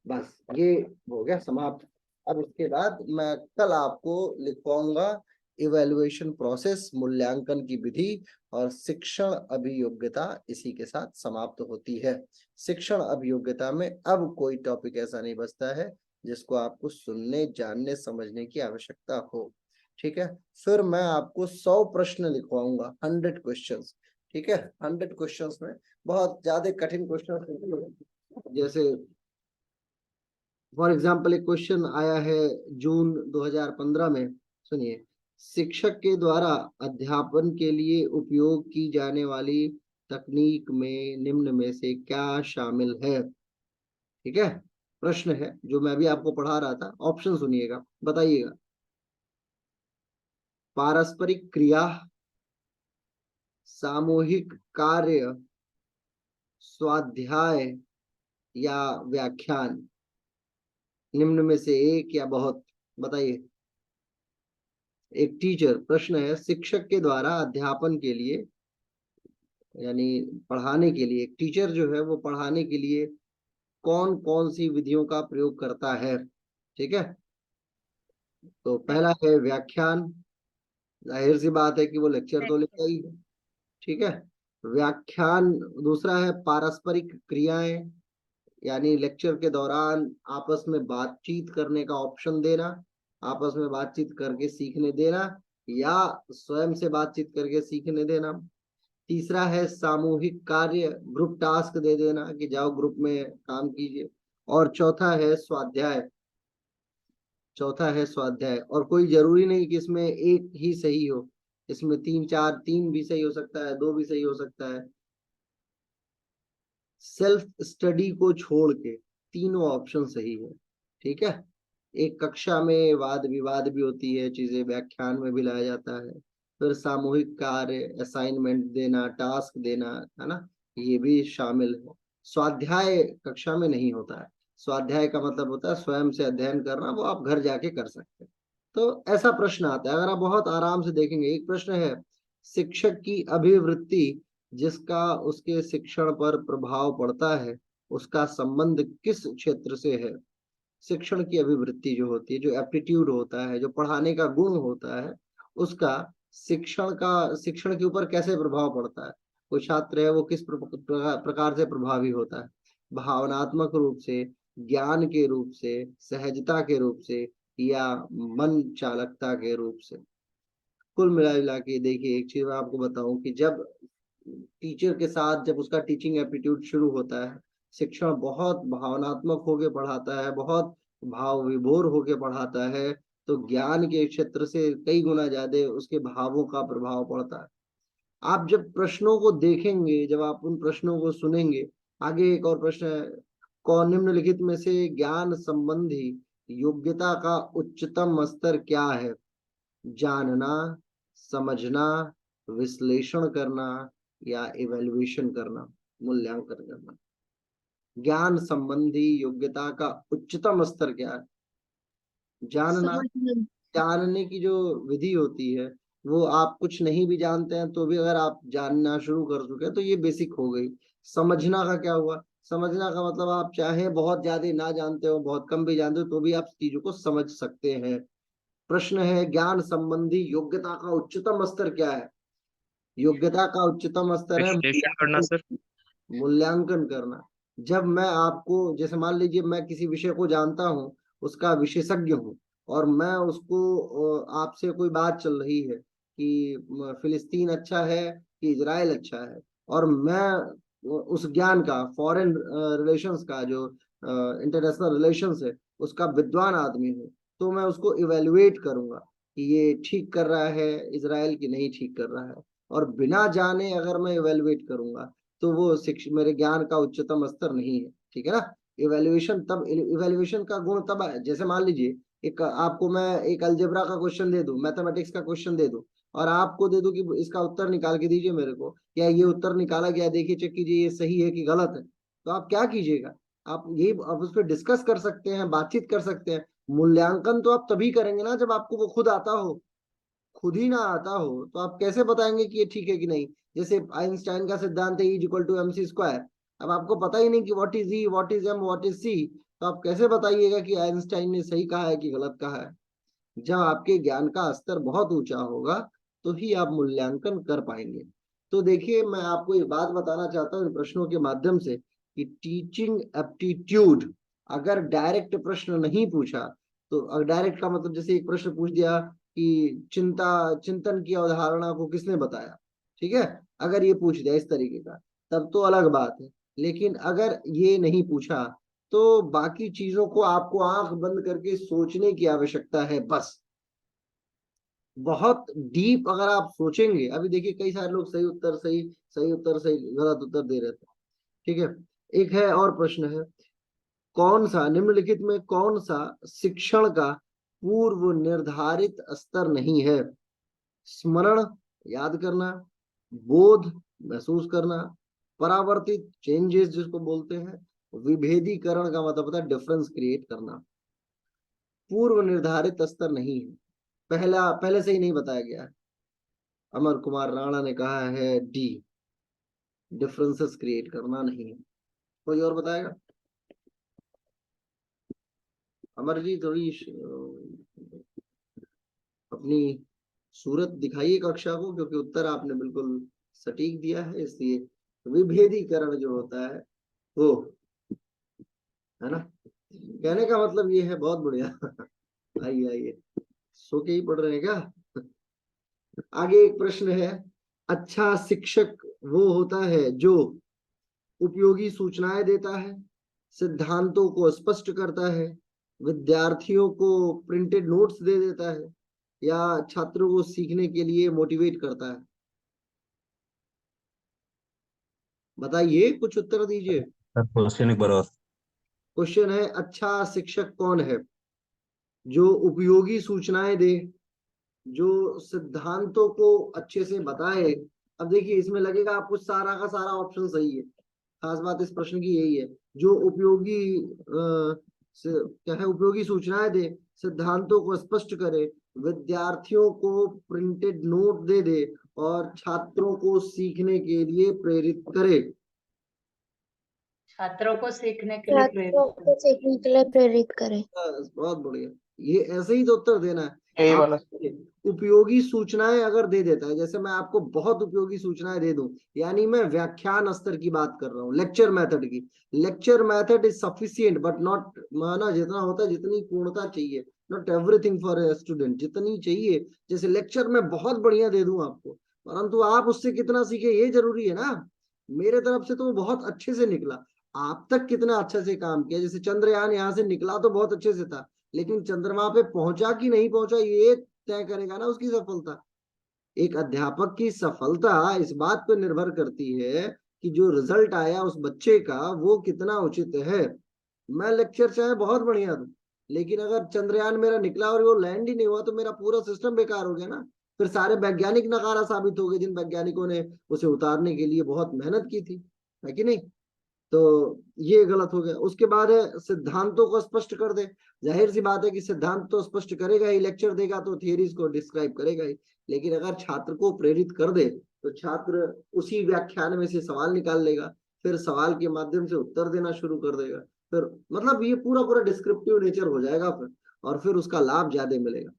बस ये हो गया समाप्त। अब इसके बाद मैं कल आपको लिखवाऊंगा इवैल्यूएशन प्रोसेस, मूल्यांकन की विधि और शिक्षण अभियोग्यता इसी के साथ समाप्त होती है। शिक्षण अभियोग्यता में अब कोई टॉपिक ऐसा नहीं बचता है जिसको आपको सुनने, जानने, समझने की आवश्यकता हो। ठीक है, फिर मैं आपको 100 प्रश्न लिखवाऊंगा, 100 क्वेश्चंस। ठीक है, 100 क्वेश्चंस में बहुत ज्यादा कठिन क्वेश्चन, जैसे फॉर एग्जाम्पल एक क्वेश्चन आया है जून 2015 में, सुनिए। शिक्षक के द्वारा अध्यापन के लिए उपयोग की जाने वाली तकनीक में निम्न में से क्या शामिल है? ठीक है, प्रश्न है जो मैं भी आपको पढ़ा रहा था। ऑप्शन सुनिएगा, बताइएगा। पारस्परिक क्रिया, सामूहिक कार्य, स्वाध्याय या व्याख्यान। निम्न में से एक या बहुत, बताइए। एक टीचर, प्रश्न है शिक्षक के द्वारा अध्यापन के लिए यानी पढ़ाने के लिए, एक टीचर जो है वो पढ़ाने के लिए कौन कौन सी विधियों का प्रयोग करता है? ठीक है, तो पहला है व्याख्यान, जाहिर सी बात है कि वो लेक्चर तो लेता ही है। ठीक है, व्याख्यान। दूसरा है पारस्परिक क्रियाएं, यानी लेक्चर के दौरान आपस में बातचीत करने का ऑप्शन देना, आपस में बातचीत करके सीखने देना या स्वयं से बातचीत करके सीखने देना। तीसरा है सामूहिक कार्य, ग्रुप टास्क दे देना कि जाओ ग्रुप में काम कीजिए। और चौथा है स्वाध्याय। और कोई जरूरी नहीं कि इसमें एक ही सही हो, इसमें तीन भी सही हो सकता है, दो भी सही हो सकता है। सेल्फ स्टडी को छोड़ के तीनों ऑप्शन सही है। ठीक है, एक कक्षा में वाद विवाद भी होती है, चीजें व्याख्यान में भी लाया जाता है। फिर सामूहिक कार्य, असाइनमेंट देना, टास्क देना, है ना, ये भी शामिल है। स्वाध्याय कक्षा में नहीं होता है। स्वाध्याय का मतलब होता है स्वयं से अध्ययन करना, वो आप घर जाके कर सकते हैं। तो ऐसा प्रश्न आता है, अगर आप बहुत आराम से देखेंगे। एक प्रश्न है शिक्षक की अभिवृत्ति जिसका उसके शिक्षण पर प्रभाव पड़ता है, उसका संबंध किस क्षेत्र से है? शिक्षण की अभिवृत्ति जो होती है, जो एप्टीट्यूड होता है, जो पढ़ाने का गुण होता है, उसका शिक्षण के ऊपर कैसे प्रभाव पड़ता है? कोई छात्र है वो किस प्रकार से प्रभावी होता है? भावनात्मक रूप से, ज्ञान के रूप से, सहजता के रूप से या मन चालकता के रूप से? कुल मिला के देखिए, एक चीज मैं आपको बताऊं कि जब टीचर के साथ जब उसका टीचिंग एप्टीट्यूड शुरू होता है, शिक्षण बहुत भावनात्मक होके पढ़ाता है, बहुत भाव विभोर होके पढ़ाता है, तो ज्ञान के क्षेत्र से कई गुना ज्यादा उसके भावों का प्रभाव पड़ता है। आप जब प्रश्नों को देखेंगे, जब आप उन प्रश्नों को सुनेंगे, आगे एक और प्रश्न है, कौन निम्नलिखित में से ज्ञान संबंधी योग्यता का उच्चतम स्तर क्या है? जानना, समझना, विश्लेषण करना या इवैल्यूएशन करना, मूल्यांकन करना। ज्ञान संबंधी योग्यता का उच्चतम स्तर क्या है? जानना, जानने की जो विधि होती है, वो आप कुछ नहीं भी जानते हैं तो भी अगर आप जानना शुरू कर चुके हैं तो ये बेसिक हो गई। समझना का क्या हुआ? समझना का मतलब आप चाहे बहुत ज्यादा ना जानते हो, बहुत कम भी जानते हो, तो भी आप चीजों को समझ सकते हैं। प्रश्न है ज्ञान संबंधी योग्यता का उच्चतम स्तर क्या है? योग्यता का उच्चतम स्तर है विश्लेषण करना सर। मूल्यांकन करना। जब मैं आपको, जैसे मान लीजिए मैं किसी विषय को जानता हूँ, उसका विशेषज्ञ हूँ, और मैं उसको आपसे कोई बात चल रही है कि फिलिस्तीन अच्छा है कि इजराइल अच्छा है, और मैं उस ज्ञान का, फॉरेन रिलेशंस का, जो इंटरनेशनल रिलेशंस है, उसका विद्वान आदमी हूँ, तो मैं उसको इवेल्युएट करूंगा कि ये ठीक कर रहा है इजराइल की नहीं ठीक कर रहा है। और बिना जाने अगर मैं इवेल्युएट करूंगा तो वो मेरे ज्ञान का उच्चतम स्तर नहीं है। ठीक है ना, इवेल्युएशन का गुण तब है, जैसे मान लीजिए एक आपको मैं एक अलजेब्रा का क्वेश्चन दे दूं, मैथमेटिक्स का क्वेश्चन दे दूं, और आपको दे दूं कि इसका उत्तर निकाल के दीजिए मेरे को, या ये उत्तर निकाला गया, देखिए चेक कीजिए ये सही है कि गलत है, तो आप क्या कीजिएगा? आप उस पर डिस्कस कर सकते हैं, बातचीत कर सकते हैं। मूल्यांकन तो आप तभी करेंगे ना जब आपको वो खुद आता हो। खुद ही ना आता हो तो आप कैसे बताएंगे कि ये ठीक है कि नहीं? जैसे आइंस्टाइन का सिद्धांत है E = mc²। अब आपको पता ही नहीं कि what is E, what is M, what is C, तो आप कैसे बताइएगा कि आइंस्टाइन ने सही कहा है कि गलत कहा है? जब आपके ज्ञान का स्तर बहुत ऊंचा होगा तो ही आप मूल्यांकन कर पाएंगे। तो देखिए, मैं आपको एक बात बताना चाहता हूँ इन प्रश्नों के माध्यम से कि टीचिंग एप्टीट्यूड अगर डायरेक्ट प्रश्न नहीं पूछा, तो डायरेक्ट का मतलब जैसे एक प्रश्न पूछ दिया कि चिंतन की अवधारणा को किसने बताया, ठीक है, अगर ये पूछ दिया इस तरीके का, तब तो अलग बात है। लेकिन अगर ये नहीं पूछा तो बाकी चीजों को आपको आंख बंद करके सोचने की आवश्यकता है बस। बहुत डीप अगर आप सोचेंगे, अभी देखिए कई सारे लोग सही उत्तर सही, सही उत्तर सही, गलत उत्तर दे रहे थे, ठीक है। एक है और प्रश्न है, कौन सा निम्नलिखित में कौन सा शिक्षण का पूर्व निर्धारित स्तर नहीं है? स्मरण याद करना, बोध महसूस करना, परावर्तित चेंजेस जिसको बोलते हैं, विभेदीकरण का मतलब होता है डिफरेंस क्रिएट करना। पूर्व निर्धारित स्तर नहीं है, पहले से ही नहीं बताया गया है। अमर कुमार राणा ने कहा है डी, डिफरेंसेस क्रिएट करना नहीं है। कोई और बताएगा? अमर जी थोड़ी अपनी सूरत दिखाइए कक्षा को, क्योंकि उत्तर आपने बिल्कुल सटीक दिया है, इसलिए विभेदीकरण जो होता है वो, है ना, कहने का मतलब ये है। बहुत बढ़िया आइए आइए, सो के ही पढ़ रहे हैं क्या? आगे एक प्रश्न है, अच्छा शिक्षक वो होता है जो उपयोगी सूचनाएं देता है, सिद्धांतों को स्पष्ट करता है, विद्यार्थियों को प्रिंटेड नोट्स दे देता है, या छात्रों को सीखने के लिए मोटिवेट करता है? बताइए, कुछ उत्तर दीजिए। क्वेश्चन एक बार और। क्वेश्चन है, अच्छा शिक्षक कौन है जो उपयोगी सूचनाएं दे, जो सिद्धांतों को अच्छे से बताए। अब देखिए इसमें लगेगा आपको सारा का सारा ऑप्शन सही है, खास बात इस प्रश्न की यही है, जो उपयोगी क्या है, उपयोगी सूचनाएं दे, सिद्धांतों को स्पष्ट करे, विद्यार्थियों को प्रिंटेड नोट दे दे, और छात्रों को सीखने के लिए प्रेरित करे। छात्रों को सीखने के लिए प्रेरित करे। बहुत बढ़िया, ये ऐसे ही तो उत्तर देना है। ए आप वाला उपयोगी सूचनाएं अगर दे देता है, जैसे मैं आपको बहुत उपयोगी सूचनाएं दे दूं, यानी मैं व्याख्यान स्तर की बात कर रहा हूँ, लेक्चर मेथड की। Lecture method is sufficient but not, माना जितना होता है जितनी पूर्णता चाहिए, not everything for a student, जितनी चाहिए। जैसे लेक्चर में बहुत बढ़िया दे दूं आपको, परंतु आप उससे कितना सीखे ये जरूरी है ना। मेरे तरफ से तो वो बहुत अच्छे से निकला, आप तक कितना अच्छे से काम किया। जैसे चंद्रयान यहाँ से निकला तो बहुत अच्छे से था, लेकिन चंद्रमा पे पहुंचा कि नहीं पहुंचा ये तय करेगा ना उसकी सफलता। एक अध्यापक की सफलता इस बात पर निर्भर करती है कि जो रिजल्ट आया उस बच्चे का वो कितना उचित है। मैं लेक्चर चाहे बहुत बढ़िया दूं, लेकिन अगर चंद्रयान मेरा निकला और वो लैंड ही नहीं हुआ तो मेरा पूरा सिस्टम बेकार हो गया ना। फिर सारे वैज्ञानिक नकारा साबित हो गए, जिन वैज्ञानिकों ने उसे उतारने के लिए बहुत मेहनत की थी, है कि नहीं। तो ये गलत हो गया। उसके बाद है सिद्धांतों को स्पष्ट कर दे। जाहिर सी बात है कि सिद्धांत तो स्पष्ट करेगा ही, लेक्चर देगा तो थियरीज को डिस्क्राइब करेगा ही, लेकिन अगर छात्र को प्रेरित कर दे तो छात्र उसी व्याख्यान में से सवाल निकाल लेगा, फिर सवाल के माध्यम से उत्तर देना शुरू कर देगा, फिर मतलब ये पूरा पूरा डिस्क्रिप्टिव नेचर हो जाएगा फिर, और फिर उसका लाभ ज्यादा मिलेगा।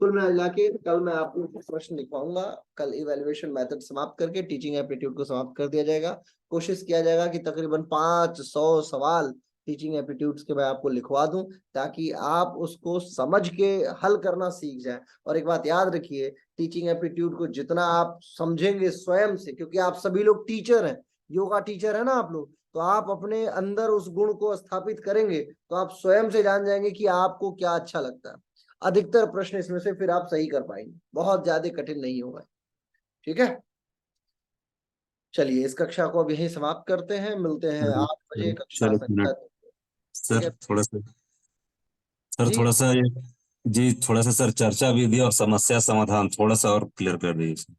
कुल मिला के कल मैं आपको प्रश्न लिखवाऊंगा, कल इवैल्यूएशन मेथड समाप्त करके टीचिंग एप्टीट्यूड को समाप्त कर दिया जाएगा। कोशिश किया जाएगा कि तकरीबन 500 सवाल टीचिंग एप्टीट्यूड्स के मैं आपको लिखवा दूं, ताकि आप उसको समझ के हल करना सीख जाएं। और एक बात याद रखिए, टीचिंग एप्टीट्यूड को जितना आप समझेंगे स्वयं से, क्योंकि आप सभी लोग टीचर हैं, योगा टीचर है ना आप लोग, तो आप अपने अंदर उस गुण को स्थापित करेंगे तो आप स्वयं से जान जाएंगे कि आपको क्या अच्छा लगता है। अधिकतर प्रश्न इसमें से फिर आप सही कर पाएंगे, बहुत ज्यादा कठिन नहीं होगा। ठीक है, चलिए इस कक्षा को अब यहीं समाप्त करते हैं, मिलते हैं 8 बजे कक्षा संख्या। सर थोड़ा सा, सर जी थोड़ा सा ये, जी थोड़ा सा सर, चर्चा विधि और समस्या समाधान थोड़ा सा और क्लियर कर दीजिए।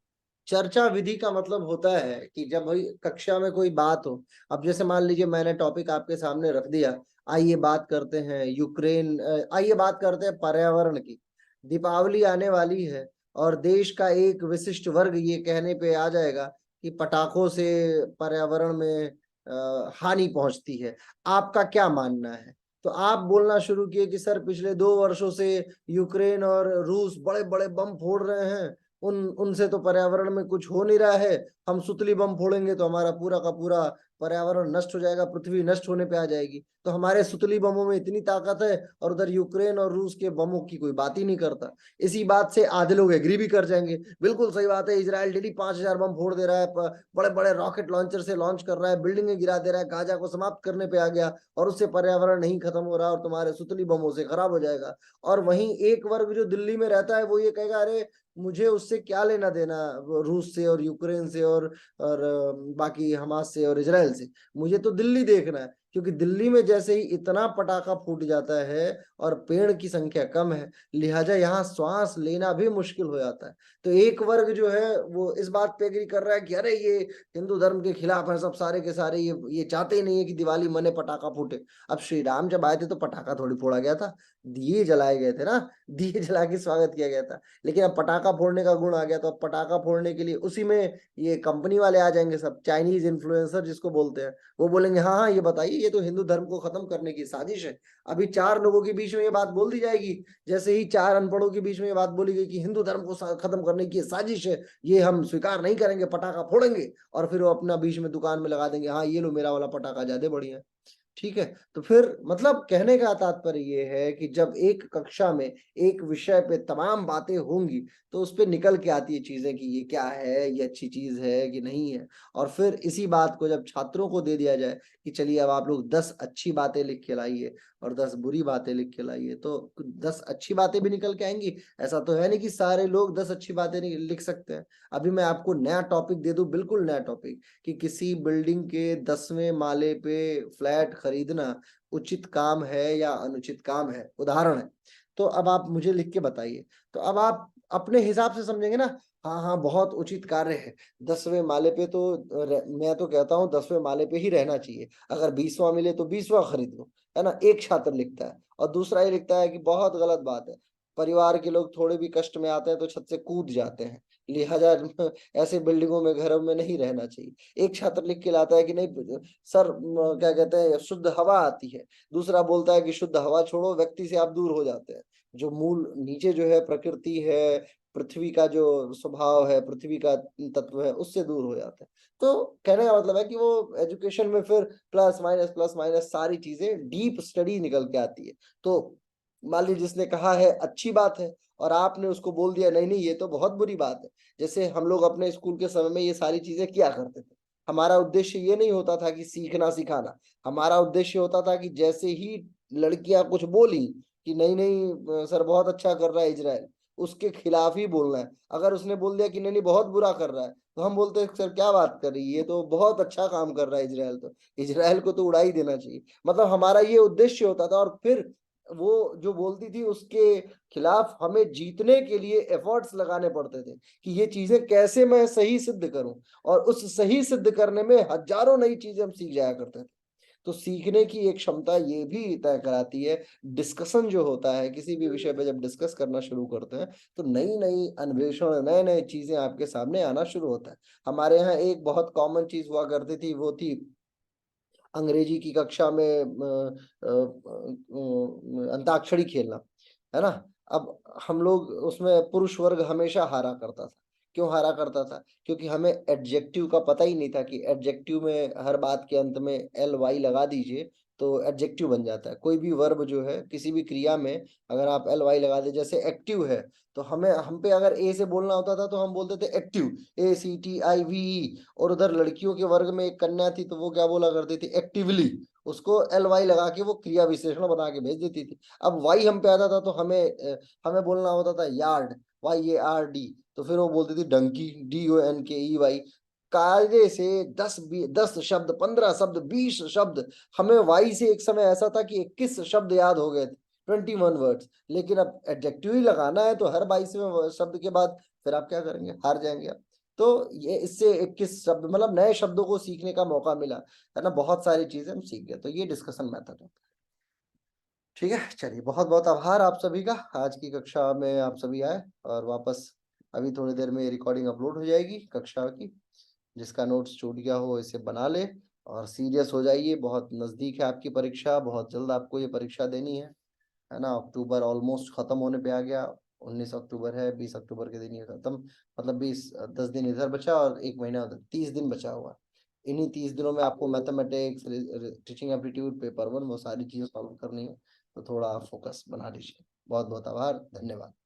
चर्चा विधि का मतलब होता है कि जब भाई कक्षा में कोई बात हो, अब जैसे मान लीजिए मैंने टॉपिक आपके सामने रख दिया, आइए बात करते हैं यूक्रेन, आइए बात करते हैं पर्यावरण की। दीपावली आने वाली है और देश का एक विशिष्ट वर्ग ये कहने पे आ जाएगा कि पटाखों से पर्यावरण में हानि पहुंचती है। आपका क्या मानना है? तो आप बोलना शुरू किए कि सर पिछले 2 वर्षों से यूक्रेन और रूस बड़े बड़े बम फोड़ रहे हैं, उनसे तो पर्यावरण में कुछ हो नहीं रहा है, हम सुतली बम फोड़ेंगे तो हमारा पूरा का पूरा पर्यावरण नष्ट हो जाएगा, पृथ्वी नष्ट होने पे आ जाएगी। तो हमारे सुतली बमों में इतनी ताकत है और उधर यूक्रेन और रूस के बमों की कोई बात ही नहीं करता। इसी बात से आधे लोग एग्री भी कर जाएंगे, बिल्कुल सही बात है, इजराइल डेली 5,000 बम फोड़ दे रहा है, बड़े बड़े रॉकेट लॉन्चर से लॉन्च कर रहा है, बिल्डिंगें गिरा दे रहा है, गाजा को समाप्त करने पे आ गया, और उससे पर्यावरण नहीं खत्म हो रहा और तुम्हारे सुतली बमों से खराब हो जाएगा। और वहीं एक वर्ग जो दिल्ली में रहता है वो ये कहेगा, अरे मुझे उससे क्या लेना देना, रूस से और यूक्रेन से और बाकी हमास से और इजराइल से, मुझे तो दिल्ली देखना है। क्योंकि दिल्ली में जैसे ही इतना पटाखा फूट जाता है और पेड़ की संख्या कम है, लिहाजा यहाँ श्वास लेना भी मुश्किल हो जाता है। तो एक वर्ग जो है वो इस बात पे एग्री कर रहा है कि अरे ये हिंदू धर्म के खिलाफ है सब सारे के सारे, ये चाहते ही नहीं है कि दिवाली मने, पटाखा फूटे। अब श्री राम जब आए थे तो पटाखा थोड़ी फोड़ा गया था, दिए जलाए गए थे ना, दिए जला के स्वागत किया गया था। लेकिन अब पटाखा फोड़ने का गुण आ गया, तो अब पटाखा फोड़ने के लिए उसी में ये कंपनी वाले आ जाएंगे, सब चाइनीज इन्फ्लुएंसर जिसको बोलते हैं, वो बोलेंगे हाँ हाँ ये बताइए, ये तो हिंदू धर्म को खत्म करने की साजिश है। अभी 4 लोगों के बीच में ये बात बोल दी जाएगी, जैसे ही 4 अनपढ़ों के बीच में ये बात बोली गई कि हिंदू धर्म को खत्म करने की साजिश है, ये हम स्वीकार नहीं करेंगे, पटाखा फोड़ेंगे, और फिर वो अपना बीच में दुकान में लगा देंगे, हाँ ये लो मेरा वाला पटाखा ज्यादा बढ़िया है। ठीक है, तो फिर मतलब कहने का तात्पर्य ये है कि जब एक कक्षा में एक विषय पे तमाम बातें होंगी तो उस पे निकल के आती है चीजें कि ये क्या है, ये अच्छी चीज है कि नहीं है। और फिर इसी बात को जब छात्रों को दे दिया जाए कि चलिए अब आप लोग 10 अच्छी बातें लिख के लाइए और 10 बुरी बातें लिख के लाइए, तो 10 अच्छी बातें भी निकल के आएंगी। ऐसा तो है नहीं कि सारे लोग 10 अच्छी बातें नहीं लिख सकते हैं। अभी मैं आपको नया टॉपिक दे दूं, बिल्कुल नया टॉपिक, कि किसी बिल्डिंग के 10वें माले पे फ्लैट खरीदना उचित काम है या अनुचित काम है, उदाहरण है। तो अब आप मुझे लिख के बताइए, तो अब आप अपने हिसाब से समझेंगे ना, हाँ हाँ बहुत उचित कार्य है, 10वें माले पे तो मैं तो कहता हूँ 10वें माले पे ही रहना चाहिए, अगर 20वां मिले तो 20वां खरीद लो, है ना, एक छात्र लिखता है। और दूसरा ये लिखता है कि बहुत गलत बात है, परिवार के लोग थोड़े भी कष्ट में आते हैं तो छत से कूद जाते हैं, लिहाजा ऐसे बिल्डिंगों में, घरों में नहीं रहना चाहिए। एक छात्र लिख के लाता है कि नहीं सर, क्या कहते हैं, शुद्ध हवा आती है। दूसरा बोलता है कि शुद्ध हवा छोड़ो, व्यक्ति से आप दूर हो जाते हैं, जो मूल नीचे जो है प्रकृति है, पृथ्वी का जो स्वभाव है, पृथ्वी का तत्व है, उससे दूर हो जाते हैं। तो कहने का मतलब है कि वो एजुकेशन में फिर प्लस माइनस सारी चीजें डीप स्टडी निकल के आती है। तो मान लीजिए जिसने कहा है अच्छी बात है और आपने उसको बोल दिया नहीं नहीं ये तो बहुत बुरी बात है। जैसे हम लोग अपने स्कूल के समय में ये सारी चीजें किया करते थे। हमारा उद्देश्य ये नहीं होता था कि सीखना सिखाना, हमारा उद्देश्य होता था कि जैसे ही लड़कियां कुछ बोली कि नहीं नहीं सर बहुत अच्छा कर रहा है इजराइल, उसके खिलाफ ही बोलना है। अगर उसने बोल दिया कि नहीं नहीं बहुत बुरा कर रहा है, तो हम बोलते हैं सर क्या बात कर रही है, ये तो बहुत अच्छा काम कर रहा है इजराइल, तो इजराइल को तो उड़ा ही देना चाहिए। मतलब हमारा ये उद्देश्य होता था। और फिर वो जो बोलती थी उसके खिलाफ हमें जीतने के लिए एफर्ट्स लगाने पड़ते थे कि ये चीजें कैसे मैं सही सिद्ध करूं, और उस सही सिद्ध करने में हजारों नई चीजें हम सीख जाया करते थे। तो सीखने की एक क्षमता ये भी तय कराती है, डिस्कशन जो होता है किसी भी विषय पे जब डिस्कस करना शुरू करते हैं तो नई नई अन्वेषण, नए नए चीजें आपके सामने आना शुरू होता है। हमारे यहाँ एक बहुत कॉमन चीज हुआ करती थी, वो थी अंग्रेजी की कक्षा में अंताक्षरी खेलना, है ना। अब हम लोग उसमें पुरुष वर्ग हमेशा हारा करता था। क्यों हारा करता था? क्योंकि हमें एडजेक्टिव का पता ही नहीं था कि एडजेक्टिव में हर बात के अंत में एल वाई लगा दीजिए तो एडजेक्टिव बन जाता है। कोई भी वर्ब जो है किसी भी क्रिया में अगर आप एल वाई लगा दे, जैसे एक्टिव है, तो हम पे अगर ए से बोलना होता था तो हम बोलते थे एक्टिव, ACTIVE। और उधर लड़कियों के वर्ग में एक कन्या थी तो वो क्या बोला करती थी, एक्टिवली। उसको एल वाई लगा के वो क्रिया विशेषण बना के भेज देती थी। अब वाई हम पे आता था तो हमें बोलना होता था यार्ड, YARD, तो फिर वो बोलती थी डंकी, DONKEY। कायदे से 10 शब्द, 15 शब्द, 20 शब्द, हमें वाई से एक समय ऐसा था कि 21 शब्द याद हो गए थे, 21 वर्ड्स। लेकिन अब एडजेक्टिव ही लगाना है तो हर 22वें शब्द के बाद फिर आप क्या करेंगे, हार जाएंगे आप। तो ये इससे 21 शब्द, मतलब नए शब्दों को सीखने का मौका मिला, है ना, बहुत सारी चीजें हम सीख गए। तो ये डिस्कशन मेथड है। ठीक है, चलिए बहुत बहुत आभार आप सभी का, आज की कक्षा में आप सभी आए। और वापस अभी थोड़ी देर में रिकॉर्डिंग अपलोड हो जाएगी कक्षा की, जिसका नोट्स छूट गया हो इसे बना ले और सीरियस हो जाइए। बहुत नजदीक है आपकी परीक्षा, बहुत जल्द आपको ये परीक्षा देनी है ना। अक्टूबर ऑलमोस्ट खत्म होने पे आ गया, 19 अक्टूबर है, 20 अक्टूबर के दिन ये खत्म, मतलब 10 दिन इधर बचा और 1 महीना उधर, 30 दिन बचा हुआ। इन्हीं 30 दिनों में आपको मैथमेटिक्स, टीचिंग एप्टीट्यूड, पेपर 1 वो सारी चीजें सॉल्व करनी है, तो थोड़ा फोकस बना लीजिए। बहुत बहुत आभार, धन्यवाद।